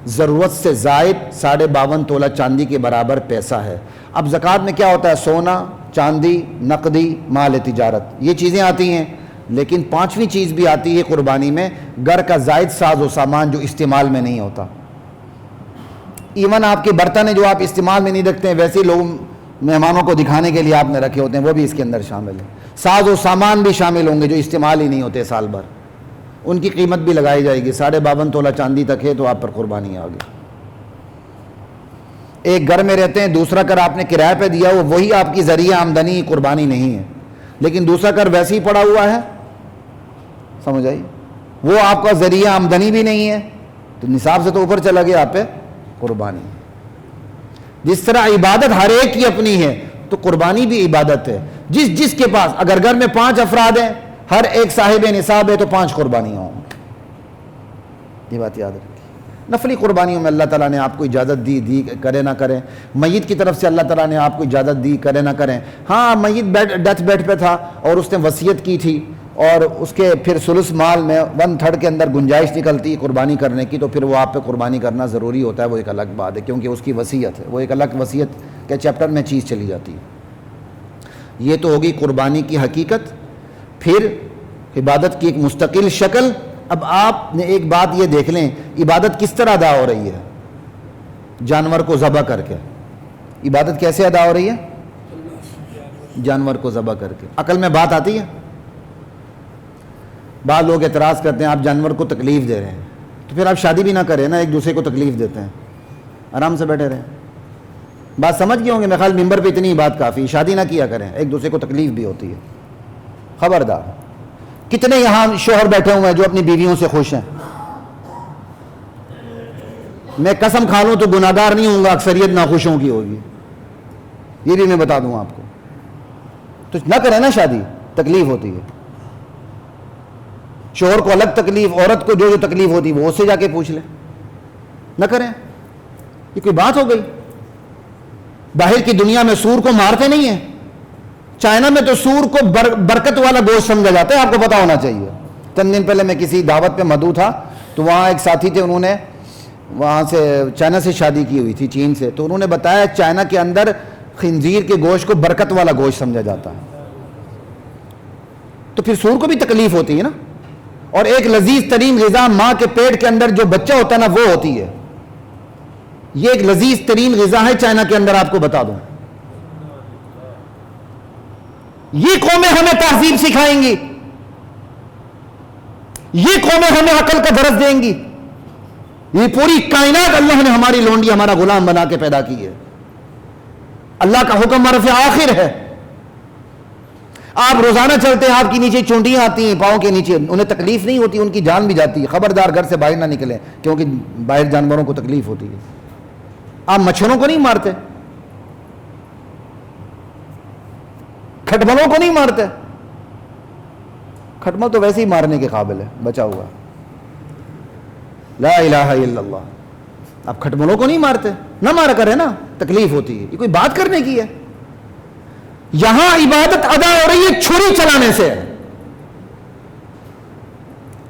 [SPEAKER 1] ضرورت سے زائد 52.5 تولہ چاندی کے برابر پیسہ ہے. اب زکوٰۃ میں کیا ہوتا ہے؟ سونا، چاندی، نقدی، مال تجارت، یہ چیزیں آتی ہیں. لیکن 5ویں چیز بھی آتی ہے قربانی میں، گھر کا زائد ساز و سامان جو استعمال میں نہیں ہوتا. ایون آپ کے برتن جو آپ استعمال میں نہیں رکھتے ہیں، ویسے لوگ مہمانوں کو دکھانے کے لیے آپ نے رکھے ہوتے ہیں، وہ بھی اس کے اندر شامل ہیں. ساز و سامان بھی شامل ہوں گے جو استعمال ہی نہیں ہوتے سال بھر، ان کی قیمت بھی لگائی جائے گی. 52.5 تولہ چاندی تک ہے تو آپ پر قربانی آ گئی. ایک گھر میں رہتے ہیں، دوسرا گھر آپ نے کرایہ پہ دیا ہو، وہی آپ کی ذریعہ آمدنی، قربانی نہیں ہے. لیکن دوسرا گھر ویسے ہی پڑا ہوا ہے، سمجھ آئی، وہ آپ کا ذریعہ آمدنی بھی نہیں ہے، تو نصاب سے تو اوپر چلا گیا، آپ پہ قربانی. جس طرح عبادت ہر ایک کی اپنی ہے تو قربانی بھی عبادت ہے. جس کے پاس، اگر گھر میں 5 افراد ہیں، ہر ایک صاحب نصاب ہے تو 5 قربانیاں ہوں. یہ بات یاد رکھیں. نفلی قربانیوں میں اللہ تعالیٰ نے آپ کو اجازت دی کرے نہ کریں. میت کی طرف سے اللہ تعالیٰ نے آپ کو اجازت دی کرے نہ کریں. ہاں، میت ڈیتھ بیڈ پہ تھا اور اس نے وصیت کی تھی اور اس کے پھر ثلث مال میں 1/3 کے اندر گنجائش نکلتی قربانی کرنے کی، تو پھر وہ آپ پہ قربانی کرنا ضروری ہوتا ہے. وہ ایک الگ بات ہے کیونکہ اس کی وصیت ہے، وہ ایک الگ وصیت کے چیپٹر میں چیز چلی جاتی ہے. یہ تو ہوگی قربانی کی حقیقت. پھر عبادت کی ایک مستقل شکل. اب آپ نے ایک بات یہ دیکھ لیں، عبادت کس طرح ادا ہو رہی ہے؟ جانور کو ذبح کر کے. عبادت کیسے ادا ہو رہی ہے؟ جانور کو ذبح کر کے. عقل میں بات آتی ہے؟ بعض لوگ اعتراض کرتے ہیں آپ جانور کو تکلیف دے رہے ہیں، تو پھر آپ شادی بھی نہ کریں نا، ایک دوسرے کو تکلیف دیتے ہیں، آرام سے بیٹھے رہیں. بات سمجھ گئے ہوں گے، میرے خیال ممبر پہ اتنی بات کافی. شادی نہ کیا کریں، ایک دوسرے کو تکلیف بھی ہوتی ہے، خبردار. کتنے یہاں شوہر بیٹھے ہوئے ہیں جو اپنی بیویوں سے خوش ہیں؟ میں قسم کھا لوں تو گناہگار نہیں ہوں گا، اکثریت ناخوشوں کی ہوگی، یہ بھی میں بتا دوں آپ کو. تو نہ کریں نا شادی، تکلیف ہوتی ہے. شوہر کو الگ تکلیف، عورت کو جو تکلیف ہوتی ہے وہ اس سے جا کے پوچھ لیں. نہ کریں، یہ کوئی بات ہو گئی؟ باہر کی دنیا میں سور کو مارتے نہیں ہیں. چائنا میں تو سور کو برکت والا گوشت سمجھا جاتا ہے، آپ کو پتا ہونا چاہیے. چند دن پہلے میں کسی دعوت پہ مدعو تھا، تو وہاں ایک ساتھی تھے، انہوں نے وہاں سے چائنا سے شادی کی ہوئی تھی، چین سے. تو انہوں نے بتایا چائنا کے اندر خنزیر کے گوشت کو برکت والا گوشت سمجھا جاتا ہے. تو پھر سور کو بھی تکلیف ہوتی ہے نا. اور ایک لذیذ ترین غذا ماں کے پیٹ کے اندر جو بچہ ہوتا ہے نا، وہ ہوتی ہے. یہ ایک لذیذ ترین غذا ہے چائنا کے اندر، آپ کو بتا دوں. یہ قومیں ہمیں تہذیب سکھائیں گی، یہ قومیں ہمیں عقل کا درس دیں گی. یہ پوری کائنات اللہ نے ہماری لونڈی، ہمارا غلام بنا کے پیدا کی ہے. اللہ کا حکم مرفع آخر ہے. آپ روزانہ چلتے ہیں، آپ کے نیچے چونٹیاں آتی ہیں پاؤں کے نیچے، انہیں تکلیف نہیں ہوتی، ان کی جان بھی جاتی ہے. خبردار گھر سے باہر نہ نکلیں کیونکہ باہر جانوروں کو تکلیف ہوتی ہے. آپ مچھروں کو نہیں مارتے، کھٹملوں کو نہیں مارتے. کھٹمل تو ویسے ہی مارنے کے قابل ہے، بچا ہوا. لا الہ الا اللہ. آپ کھٹملوں کو نہیں مارتے، نہ مارا کرے نا، تکلیف ہوتی ہے. یہ کوئی بات کرنے کی ہے؟ یہاں عبادت ادا ہو رہی ہے چھری چلانے سے.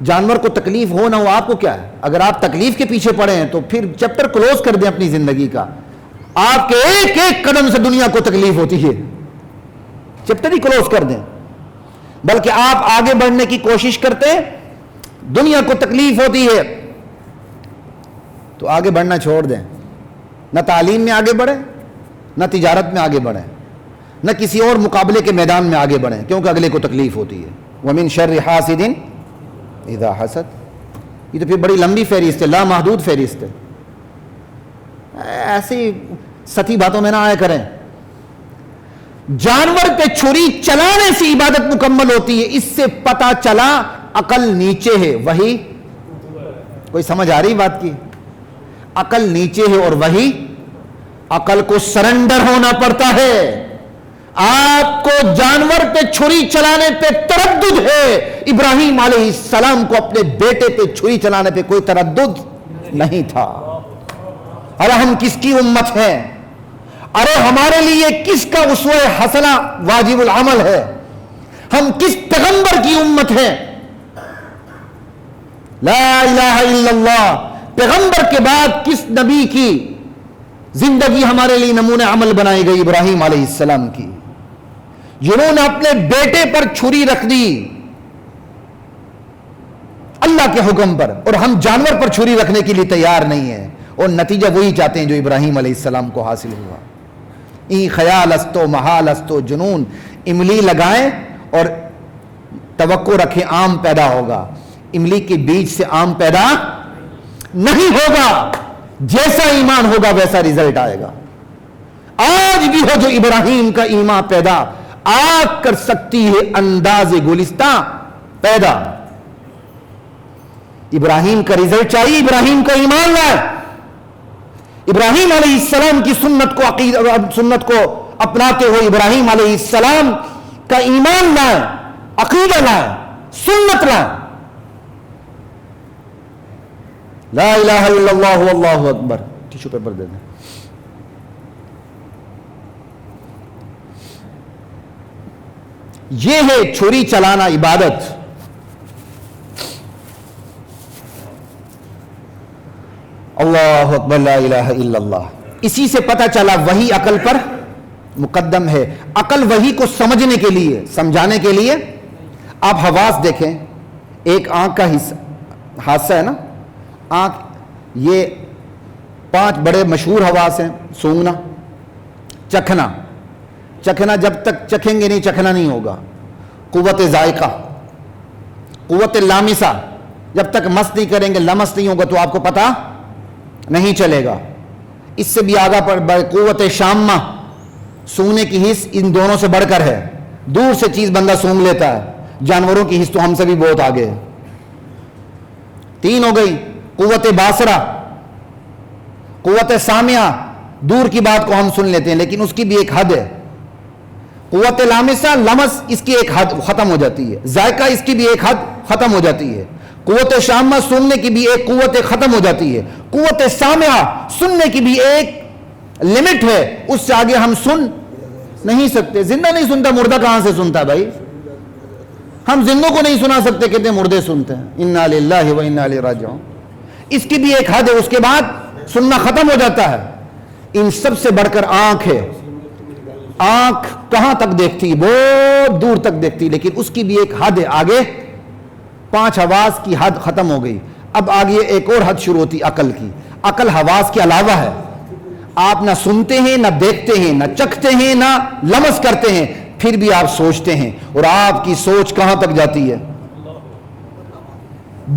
[SPEAKER 1] جانور کو تکلیف ہو نہ ہو، آپ کو کیا ہے؟ اگر آپ تکلیف کے پیچھے پڑے ہیں تو پھر چیپٹر کلوز کر دیں اپنی زندگی کا. آپ کے ایک ایک قدم سے دنیا کو تکلیف ہوتی ہے، چیپٹر ہی کلوز کر دیں. بلکہ آپ آگے بڑھنے کی کوشش کرتے دنیا کو تکلیف ہوتی ہے تو آگے بڑھنا چھوڑ دیں. نہ تعلیم میں آگے بڑھیں، نہ تجارت میں آگے بڑھیں، نہ کسی اور مقابلے کے میدان میں آگے بڑھیں، کیونکہ اگلے کو تکلیف ہوتی ہے. وَمِن شَرِّ حَاسِدٍ اِذَا حَسَدَ. یہ تو پھر بڑی لمبی فہرست ہے، لامحدود فہرست ہے. ایسی ستی باتوں میں نہ آیا کریں. جانور پہ چھری چلانے سے عبادت مکمل ہوتی ہے. اس سے پتہ چلا عقل نیچے ہے، وہی کوئی سمجھ آ رہی بات کی؟ عقل نیچے ہے اور وہی عقل کو سرنڈر ہونا پڑتا ہے. آپ کو جانور پہ چھری چلانے پہ تردد ہے، ابراہیم علیہ السلام کو اپنے بیٹے پہ چھری چلانے پہ کوئی تردد نہیں تھا. ارے ہم کس کی امت ہیں؟ ارے ہمارے لیے کس کا اسوہ حسنہ واجب العمل ہے؟ ہم کس پیغمبر کی امت ہیں؟ لا الہ الا اللہ. پیغمبر کے بعد کس نبی کی زندگی ہمارے لیے نمونہ عمل بنائی گئی؟ ابراہیم علیہ السلام کی، جنہوں نے اپنے بیٹے پر چھری رکھ دی اللہ کے حکم پر، اور ہم جانور پر چھری رکھنے کے لیے تیار نہیں ہیں، اور نتیجہ وہی چاہتے ہیں جو ابراہیم علیہ السلام کو حاصل ہوا. ای خیال استو محال استو جنون. املی لگائیں اور توقع رکھیں آم پیدا ہوگا. املی کے بیج سے آم پیدا نہیں ہوگا. جیسا ایمان ہوگا ویسا رزلٹ آئے گا. آج بھی ہو جو ابراہیم کا ایمان پیدا آگ کر سکتی ہے انداز گلستہ پیدا. ابراہیم کا رزلٹ چاہیے، ابراہیم کا ایمان لائے. ابراہیم علیہ السلام کی سنت کو اپناتے ہوئے ابراہیم علیہ السلام کا ایمان لائیں، عقیدہ لائیں، سنت لائیں. لا الہ الا اللہ واللہ اکبر. ٹیشو پیپر دے دیں. یہ ہے چھری چلانا عبادت. اللہ اکبر، لا الہ الا اللہ. اسی سے پتہ چلا وہی عقل پر مقدم ہے. عقل وہی کو سمجھنے کے لیے، سمجھانے کے لیے. آپ حواس دیکھیں، ایک آنکھ کا حادثہ ہے نا. آنکھ، یہ 5 بڑے مشہور حواس ہیں. سونگنا، چکھنا. چکھنا جب تک چکھیں گے نہیں چکھنا نہیں ہوگا. قوت ذائقہ، قوت لامسہ. جب تک مس نہیں کریں گے، لمس نہیں ہوگا تو آپ کو پتہ نہیں چلے گا. اس سے بھی آگا پر قوت شامہ، سونگنے کی حس ان دونوں سے بڑھ کر ہے. دور سے چیز بندہ سونگ لیتا ہے. جانوروں کی حس تو ہم سے بھی بہت آگے ہے. 3 ہو گئی. قوت باصرہ، قوت سامعہ. دور کی بات کو ہم سن لیتے ہیں لیکن اس کی بھی ایک حد ہے. قوت لامسہ، لمس، اس کی ایک حد ختم ہو جاتی ہے. ذائقہ، اس کی بھی ایک حد ختم ہو جاتی ہے. قوت شامہ، سننے کی بھی ایک قوت ختم ہو جاتی ہے. قوت سامعہ، سننے کی بھی ایک لمٹ ہے، اس سے آگے ہم سن نہیں سکتے. زندہ نہیں سنتا، مردہ کہاں سے سنتا بھائی؟ ہم زندوں کو نہیں سنا سکتے، کہتے ہیں مردے سنتے ہیں. انا للہ و انا الیہ راجعون. اس کی بھی ایک حد ہے، اس کے بعد سننا ختم ہو جاتا ہے. ان سب سے بڑھ کر آنکھ ہے. آنکھ کہاں تک دیکھتی؟ بہت دور تک دیکھتی، لیکن اس کی بھی ایک حد ہے. آگے 5 حواس کی حد ختم ہو گئی. اب آگے ایک اور حد شروع ہوتی عقل کی. عقل حواس کے علاوہ ہے. آپ نہ سنتے ہیں، نہ دیکھتے ہیں، نہ چکھتے ہیں، نہ لمس کرتے ہیں، پھر بھی آپ سوچتے ہیں. اور آپ کی سوچ کہاں تک جاتی ہے؟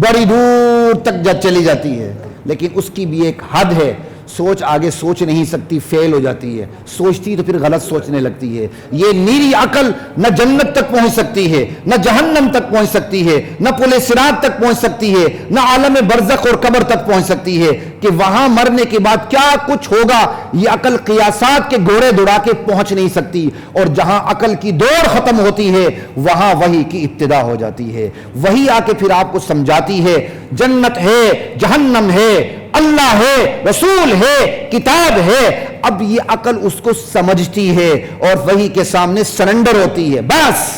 [SPEAKER 1] بڑی دور تک چلی جاتی ہے. لیکن اس کی بھی ایک حد ہے. سوچ آگے سوچ نہیں سکتی، فیل ہو جاتی ہے. سوچتی تو پھر غلط سوچنے لگتی ہے. یہ نیری عقل نہ جنت تک پہنچ سکتی ہے، نہ جہنم تک پہنچ سکتی ہے، نہ پل صراط تک پہنچ سکتی ہے، نہ عالم برزخ اور قبر تک پہنچ سکتی ہے کہ وہاں مرنے کے بعد کیا کچھ ہوگا. یہ عقل قیاسات کے گھوڑے دوڑا کے پہنچ نہیں سکتی. اور جہاں عقل کی دوڑ ختم ہوتی ہے وہاں وحی کی ابتدا ہو جاتی ہے. وہی آ کے پھر آپ کو سمجھاتی ہے جنت ہے، جہنم ہے، اللہ ہے، رسول ہے، کتاب ہے. اب یہ عقل اس کو سمجھتی ہے اور وحی کے سامنے سرنڈر ہوتی ہے. بس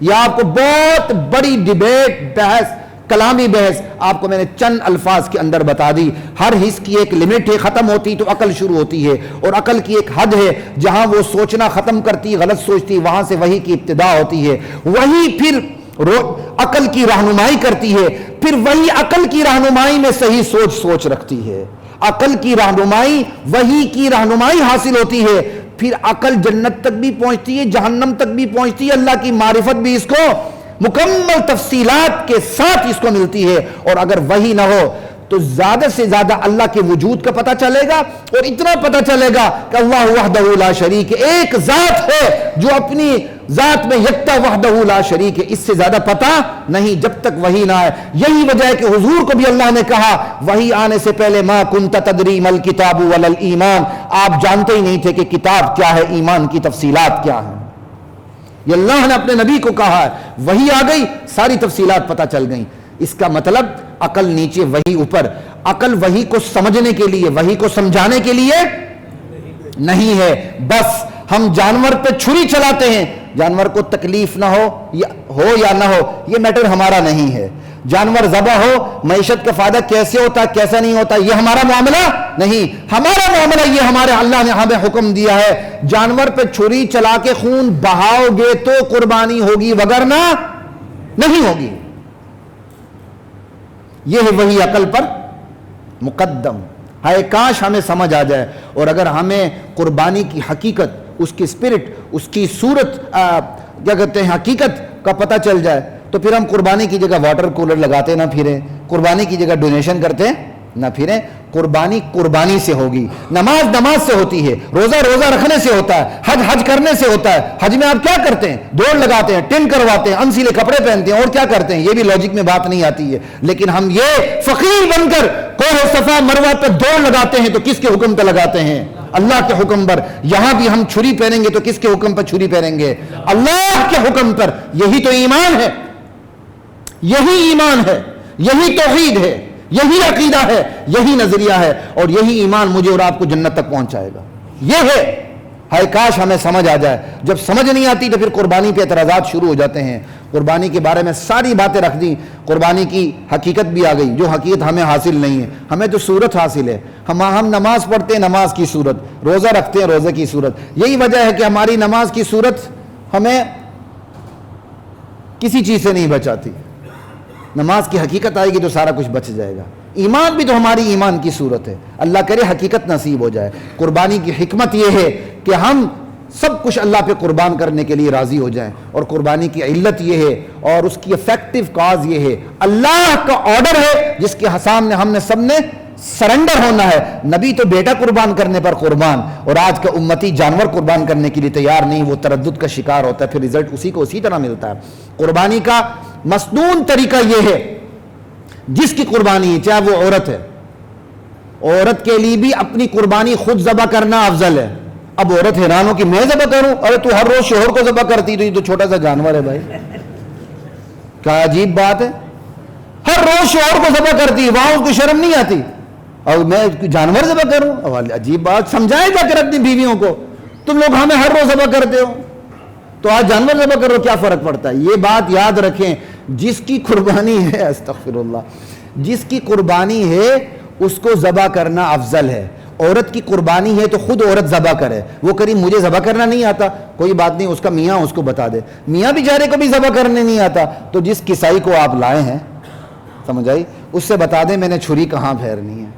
[SPEAKER 1] یہ آپ کو بہت بڑی ڈیبیٹ، بحث، کلامی بحث آپ کو میں نے چند الفاظ کے اندر بتا دی. ہر حص کی ایک لمٹ ہے، ختم ہوتی تو عقل شروع ہوتی ہے. اور عقل کی ایک حد ہے، جہاں وہ سوچنا ختم کرتی، غلط سوچتی، وہاں سے وحی کی ابتدا ہوتی ہے. وہی پھر عقل کی رہنمائی کرتی ہے، پھر وہی عقل کی رہنمائی میں صحیح سوچ رکھتی ہے، عقل کی رہنمائی، وہی کی رہنمائی حاصل ہوتی ہے، پھر عقل جنت تک بھی پہنچتی ہے، جہنم تک بھی پہنچتی ہے، اللہ کی معرفت بھی اس کو مکمل تفصیلات کے ساتھ اس کو ملتی ہے۔ اور اگر وہی نہ ہو تو زیادہ سے زیادہ اللہ کے وجود کا پتہ چلے گا، اور اتنا پتہ چلے گا کہ اللہ وحدہ لا شریک، ایک ذات ہے جو اپنی ذات میں یکتا وحدہ لا شریک ہے، اس سے زیادہ پتہ نہیں جب تک وحی نہ آئے۔ یہی وجہ ہے کہ حضور کو بھی اللہ نے کہا وحی آنے سے پہلے ما کنت تدری ما الکتاب ولا الایمان، آپ جانتے ہی نہیں تھے کہ کتاب کیا ہے، ایمان کی تفصیلات کیا ہیں۔ یہ اللہ نے اپنے نبی کو کہا ہے، وحی آ گئی، ساری تفصیلات پتہ چل گئیں۔ اس کا مطلب عقل نیچے وحی اوپر، عقل وحی کو سمجھنے کے لیے، وحی کو سمجھانے کے لیے نہیں ہے۔ بس ہم جانور پہ چھری چلاتے ہیں، جانور کو تکلیف نہ ہو یا نہ ہو یہ میٹر ہمارا نہیں ہے، جانور ذبح ہو، معیشت کا فائدہ کیسے ہوتا کیسا نہیں ہوتا یہ ہمارا معاملہ نہیں، ہمارا معاملہ یہ ہمارے اللہ نے ہمیں حکم دیا ہے، جانور پہ چھری چلا کے خون بہاؤ گے تو قربانی ہوگی، وگرنہ نہیں ہوگی۔ یہ ہے وہی عقل پر مقدم۔ ہائے کاش ہمیں سمجھ آ جائے، اور اگر ہمیں قربانی کی حقیقت، اس کی اسپرٹ، اس کی صورت، کیا کہتے ہیں، حقیقت کا پتہ چل جائے تو پھر ہم قربانی کی جگہ واٹر کولر لگاتے نہ پھریں، قربانی کی جگہ ڈونیشن کرتے نہ پھریں۔ قربانی قربانی سے ہوگی، نماز سے ہوتی ہے، روزہ رکھنے سے ہوتا ہے، حج کرنے سے ہوتا ہے۔ حج میں آپ کیا کرتے ہیں؟ دوڑ لگاتے ہیں، ٹن کرواتے ہیں، انسیلے کپڑے پہنتے ہیں، اور کیا کرتے ہیں؟ یہ بھی لاجک میں بات نہیں آتی ہے، لیکن ہم یہ فقیر بن کر کوہ صفا مروہ پہ دوڑ لگاتے ہیں تو کس کے حکم پہ لگاتے ہیں؟ اللہ کے حکم پر۔ یہاں بھی ہم چھری پہنیں گے تو کس کے حکم پر چھری پہنیں گے؟ اللہ کے حکم پر۔ یہی تو ایمان ہے، یہی ایمان ہے، یہی توحید ہے، یہی عقیدہ ہے، یہی نظریہ ہے، اور یہی ایمان مجھے اور آپ کو جنت تک پہنچائے گا۔ یہ ہے، ہائے کاش ہمیں سمجھ آ جائے۔ جب سمجھ نہیں آتی تو پھر قربانی پہ اعتراضات شروع ہو جاتے ہیں۔ قربانی کے بارے میں ساری باتیں رکھ دیں، قربانی کی حقیقت بھی آ گئی، جو حقیقت ہمیں حاصل نہیں ہے۔ ہمیں تو صورت حاصل ہے، ہم نماز پڑھتے ہیں، نماز کی صورت، روزہ رکھتے ہیں، روزے کی صورت۔ یہی وجہ ہے کہ ہماری نماز کی صورت ہمیں کسی چیز سے نہیں بچاتی۔ نماز کی حقیقت آئے گی تو سارا کچھ بچ جائے گا۔ ایمان بھی تو ہماری ایمان کی صورت ہے، اللہ کرے حقیقت نصیب ہو جائے۔ قربانی کی حکمت یہ ہے کہ ہم سب کچھ اللہ پہ قربان کرنے کے لیے راضی ہو جائیں، اور قربانی کی علت یہ ہے اور اس کی افیکٹو کاز یہ ہے، اللہ کا آرڈر ہے جس کے سامنے ہم نے سب نے سرنڈر ہونا ہے۔ نبی تو بیٹا قربان کرنے پر قربان، اور آج کا امتی جانور قربان کرنے کے لیے تیار نہیں، وہ تردد کا شکار ہوتا ہے، پھر رزلٹ اسی کو اسی طرح ملتا ہے۔ قربانی کا مسنون طریقہ یہ ہے، جس کی قربانی ہے، چاہے وہ عورت ہے، عورت کے لیے بھی اپنی قربانی خود ذبح کرنا افضل ہے۔ اب عورت حیران ہو کہ میں ذبح کروں؟ ارے تو ہر روز شوہر کو ذبح کرتی، تو یہ تو چھوٹا سا جانور ہے بھائی، کیا عجیب بات ہے، ہر روز شوہر کو ذبح کرتی، وہاں اس کو شرم نہیں آتی، اور میں جانور ذبح کروں؟ عجیب بات، سمجھائے جا کر اپنی بیویوں کو، تم لوگ ہمیں ہر روز ذبح کرتے ہو تو آج جانور ذبح کرو، کیا فرق پڑتا ہے؟ یہ بات یاد رکھیں، جس کی قربانی ہے، استغفر اللہ، جس کی قربانی ہے اس کو ذبح کرنا افضل ہے۔ عورت کی قربانی ہے تو خود عورت ذبح کرے، وہ کری مجھے ذبح کرنا نہیں آتا، کوئی بات نہیں، اس کا میاں اس کو بتا دے، میاں بیچارے کو بھی ذبح کرنے نہیں آتا، تو جس کسائی کو آپ لائے ہیں، سمجھ آئی، اس سے بتا دیں میں نے چھری کہاں پھیرنی ہے،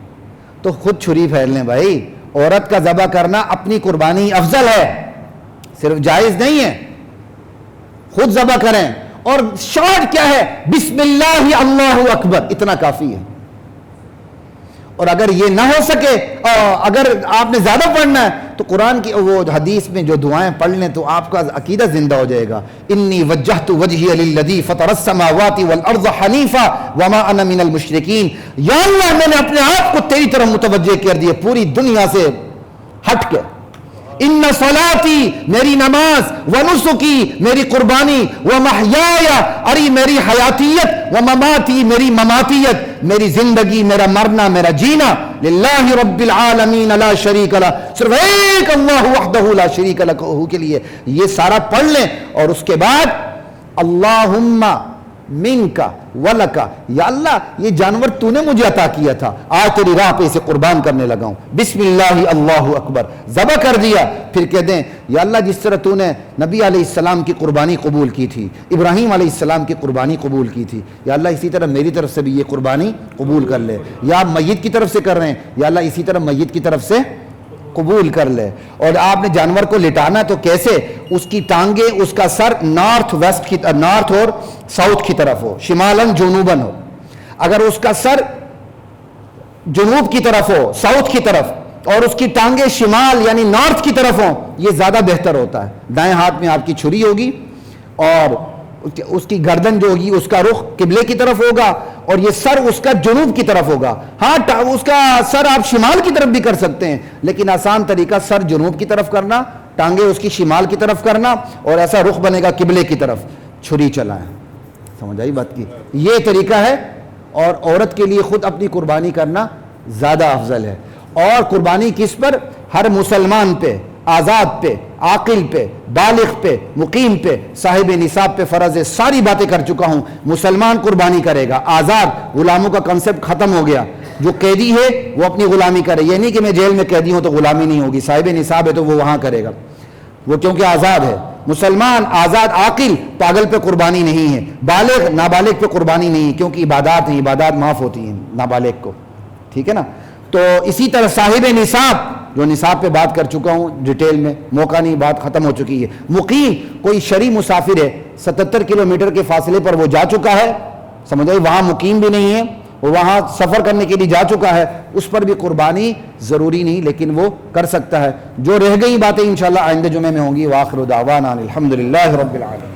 [SPEAKER 1] تو خود چھری پھیر لیں بھائی۔ عورت کا ذبح کرنا اپنی قربانی افضل ہے، صرف جائز نہیں ہے، خود ذبح کریں۔ اور شارٹ کیا ہے؟ بسم اللہ اللہ اکبر، اتنا کافی ہے۔ اور اگر یہ نہ ہو سکے، اگر آپ نے زیادہ پڑھنا ہے تو قرآن کی وہ حدیث میں جو دعائیں پڑھ لیں تو آپ کا عقیدہ زندہ ہو جائے گا۔ انی وجہت وجہی للذی فطر السماوات والارض حنیفا وما انا من المشرکین، یا اللہ میں نے اپنے آپ کو تیری طرف متوجہ کر دیا، پوری دنیا سے ہٹ کے۔ ان صلاتی، میری نماز، ونسکی، میری قربانی، ومحیای، اری میری حیاتیت، ومماتی، میری مماتیت، میری زندگی، میرا مرنا، میرا جینا، للہ رب العالمین لا شریک لہ، صرف ایک اللہ وحدہ لا شریک لہ کے لیے۔ یہ سارا پڑھ لیں، اور اس کے بعد اللہم منکا ولکا، یا اللہ یہ جانور تو نے مجھے عطا کیا تھا، آج تیری راہ پہ اسے قربان کرنے لگا ہوں، بسم اللہ اللہ اکبر، ذبح کر دیا۔ پھر کہہ دیں یا اللہ جس طرح تو نے نبی علیہ السلام کی قربانی قبول کی تھی، ابراہیم علیہ السلام کی قربانی قبول کی تھی، یا اللہ اسی طرح میری طرف سے بھی یہ قربانی قبول کر لے۔ یا آپ میت کی طرف سے کر رہے ہیں، یا اللہ اسی طرح میت کی طرف سے قبول کر لے۔ اور آپ نے جانور کو لٹانا تو کیسے؟ اس کی ٹانگیں، اس کا سر نارتھ ویسٹ کی، نارتھ اور ساؤتھ کی طرف ہو، شمالاً جنوباً ہو۔ اگر اس کا سر جنوب کی طرف ہو، ساؤتھ کی طرف، اور اس کی ٹانگیں شمال یعنی نارتھ کی طرف ہوں، یہ زیادہ بہتر ہوتا ہے۔ دائیں ہاتھ میں آپ کی چھری ہوگی اور اس کی گردن جو ہوگی اس کا رخ قبلے کی طرف ہوگا، اور یہ سر اس کا جنوب کی طرف ہوگا۔ ہاں اس کا سر آپ شمال کی طرف بھی کر سکتے ہیں، لیکن آسان طریقہ سر جنوب کی طرف کرنا، ٹانگیں اس کی شمال کی طرف کرنا، اور ایسا رخ بنے گا قبلے کی طرف، چھری چلائیں۔ سمجھ آئی بات کی؟ یہ طریقہ ہے، اور عورت کے لیے خود اپنی قربانی کرنا زیادہ افضل ہے۔ اور قربانی کس پر؟ ہر مسلمان پہ، آزاد پہ، عاقل پہ، بالغ پہ، مقیم پہ، صاحب نصاب پہ فرض ہے۔ ساری باتیں کر چکا ہوں۔ مسلمان قربانی کرے گا، آزاد، غلاموں کا کنسپٹ ختم ہو گیا۔ جو قیدی ہے وہ اپنی غلامی کرے، یہ نہیں کہ میں جیل میں قیدی ہوں تو غلامی نہیں ہوگی، صاحب نصاب ہے تو وہ وہاں کرے گا، وہ کیونکہ آزاد ہے۔ مسلمان، آزاد، عاقل، پاگل پہ قربانی نہیں ہے، بالغ، نابالغ پہ قربانی نہیں ہے، کیونکہ عبادات ہیں، عبادات معاف ہوتی ہیں نابالغ کو، ٹھیک ہے نا۔ تو اسی طرح صاحب نصاب، جو نصاب پہ بات کر چکا ہوں ڈیٹیل میں، موقع نہیں، بات ختم ہو چکی ہے۔ مقیم، کوئی شرعی مسافر ہے، 77 کلومیٹر کے فاصلے پر وہ جا چکا ہے، سمجھ آئی، وہاں مقیم بھی نہیں ہے، وہ وہاں سفر کرنے کے لیے جا چکا ہے، اس پر بھی قربانی ضروری نہیں، لیکن وہ کر سکتا ہے۔ جو رہ گئی باتیں انشاءاللہ آئندہ جمعے میں ہوں گی۔ وآخر دعوانا الحمدللہ رب العالمین۔